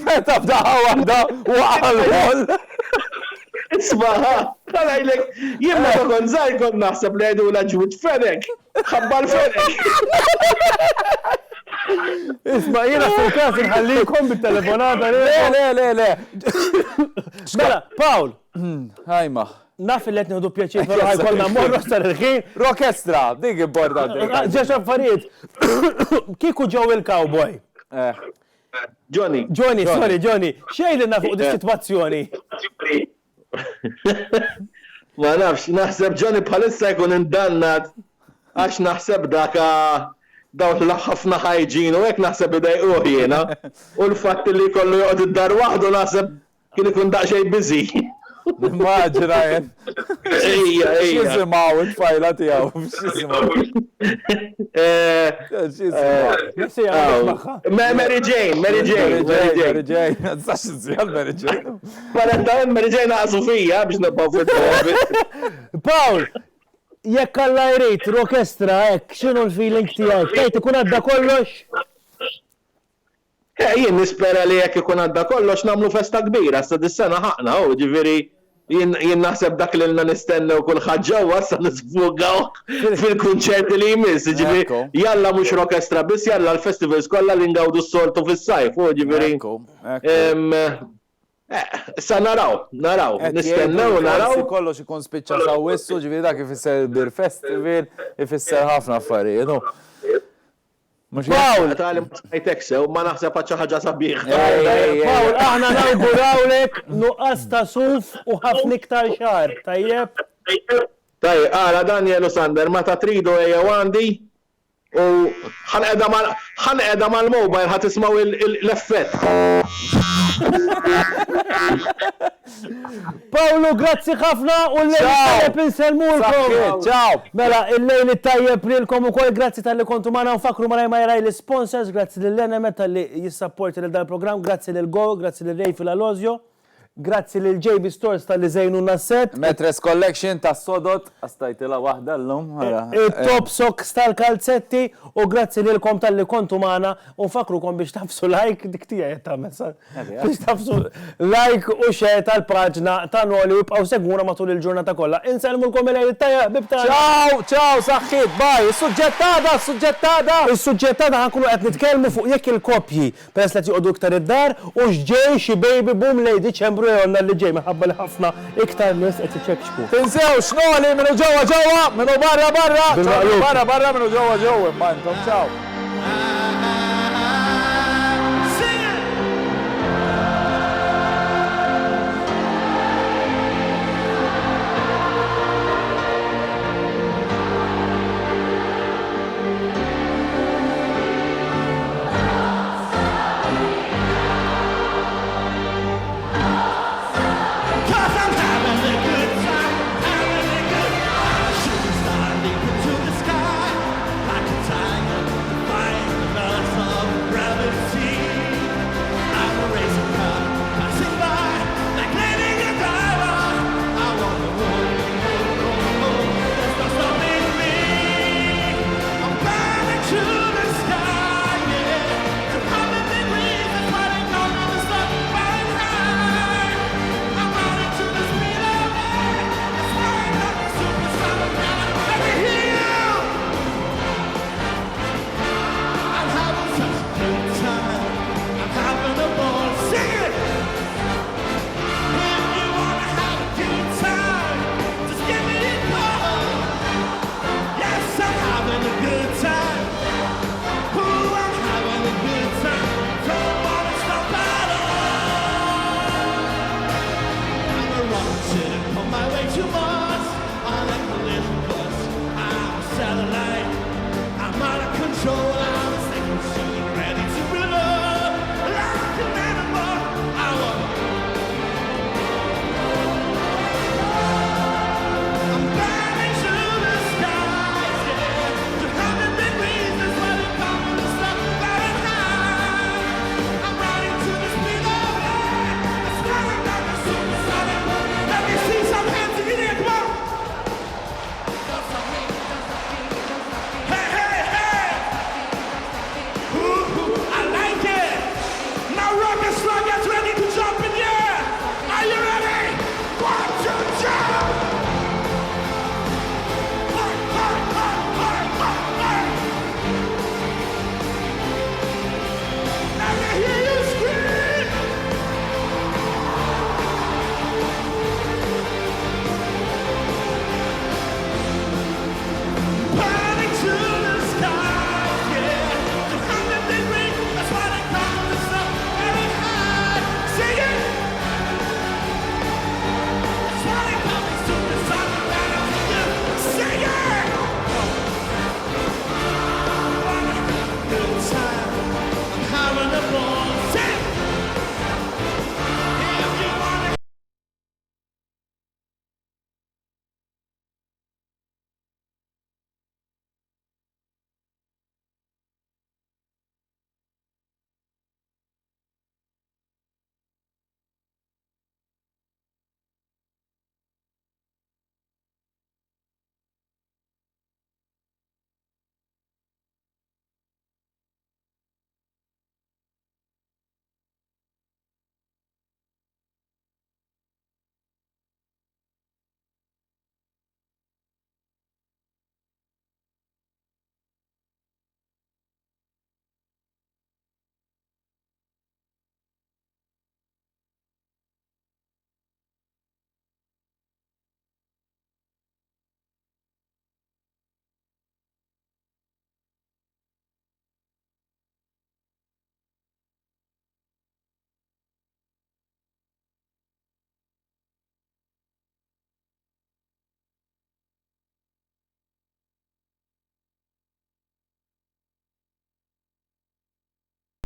meta f'daħħa waħda u għal-għol. Ismaħa, għalajlek, jimma kon zaħi kon naħseb li għedu l-ġwid Fenek, xabbar Fenek. Isma' jiena fil-każ inħallikom bit-telefonata. Le. Mela, Pawl. Ħajma. Naf li qed nieħdu pjaċir però ħajkollna mmorru sar il-ħin. Rokestra, dik importanti. Ġex affarijiet. Kieku ġew il-cowboy. Johnny. Johnny. Xejlilna fuq dis-sitwazzjoni. Ma nafx, naħseb Johnny bħalissa jkun indannat għax naħseb daw l-ħafna ħajġin u hekk naħseb idejquh jiena. U l-fatt li jkollu joqgħod id-dar waħdu naħseb kien ikun daqsxejn busy. Immaġina jen. Xisimaw it-fajla tijaw. Mary Jane. Mary Jane. Sax iżjal Mary Jane. Mary Jane għasu fija biex nabbaw fit-tobi. Paul, jekk alla jrid l-orkestra hekk, x'inhu l-feeling tiegħek? Tgħid ikun għadda kollox? Jien nispera li jekk ikun għadda kollox nagħmlu festa kbira, sa dis-sena ħaqna u ġifieri jien naħseb dak li lna nistennew kulħadd ġewwa sa nisfugaw fil-kunċerti li jmiss, ġifieri jalla mhux orkestra biss, jalla l-festivals kollha li ngawdu s-soltu fis-sajf, u ġifieri. Sa naraw, nistennew naraw. Kollox ikun spiċċa sa wissu, ġifieri dak ifisser bir festival, ifisser ħafna affarijiet. Paul! Għatalim għajtek sew, ma naħseb ħaċa ħagġa sabiħ. Paul, aħna nawgurawlek nuqqas ta' suf u ħafna iktar xar, tajjeb? Tajjeb, għala Daniel u Sander, meta tridu ejja għandi u ħanqeda mal-mobile ħatismaw l-effett. Paolo, grazzi ħafna u l-lejl inselmulkom. Ciao. Mela, il-lejl tajjeb lilkom ukoll, grazzi tal-li kontu magħna nfakru ma jraj l-sponsors, grazzi lill-Enemet tal-li jissapporti lil dan il-programm, grazzi lil Go, grazzi lil Rej fil-Alozio, grazzi lil JB Stores tal-li zejnu nasset. Metres Collection ta' sodot, għastajtila wahda l-lum. Top Socks tal-kalzetti u grazzi lilkom tal-li kontu magħna u nfakrukom biex tafsu like dik tiegħi ta' messa. Biex tafsu like u share tal-paġna ta' Noli u bqgħu segwuna matul il-ġurnata kollha. Inselmulkom il-lejl tajjeb bibta. Ciao, saħħit, bye. Is-suġġettada. Is-suġġettada ħankunu qed nitkellmu fuq jekk il-kopji peress li jqogħdu iktar id-dar u x'ġej xi baby boom lej Diċembru jonna li ġej minħabba li ħafna iktar nies qed iċekkxku. Tinsewx Noli minnu ġewwa, minnu barra, minnu ġewwa, imma intom ciao.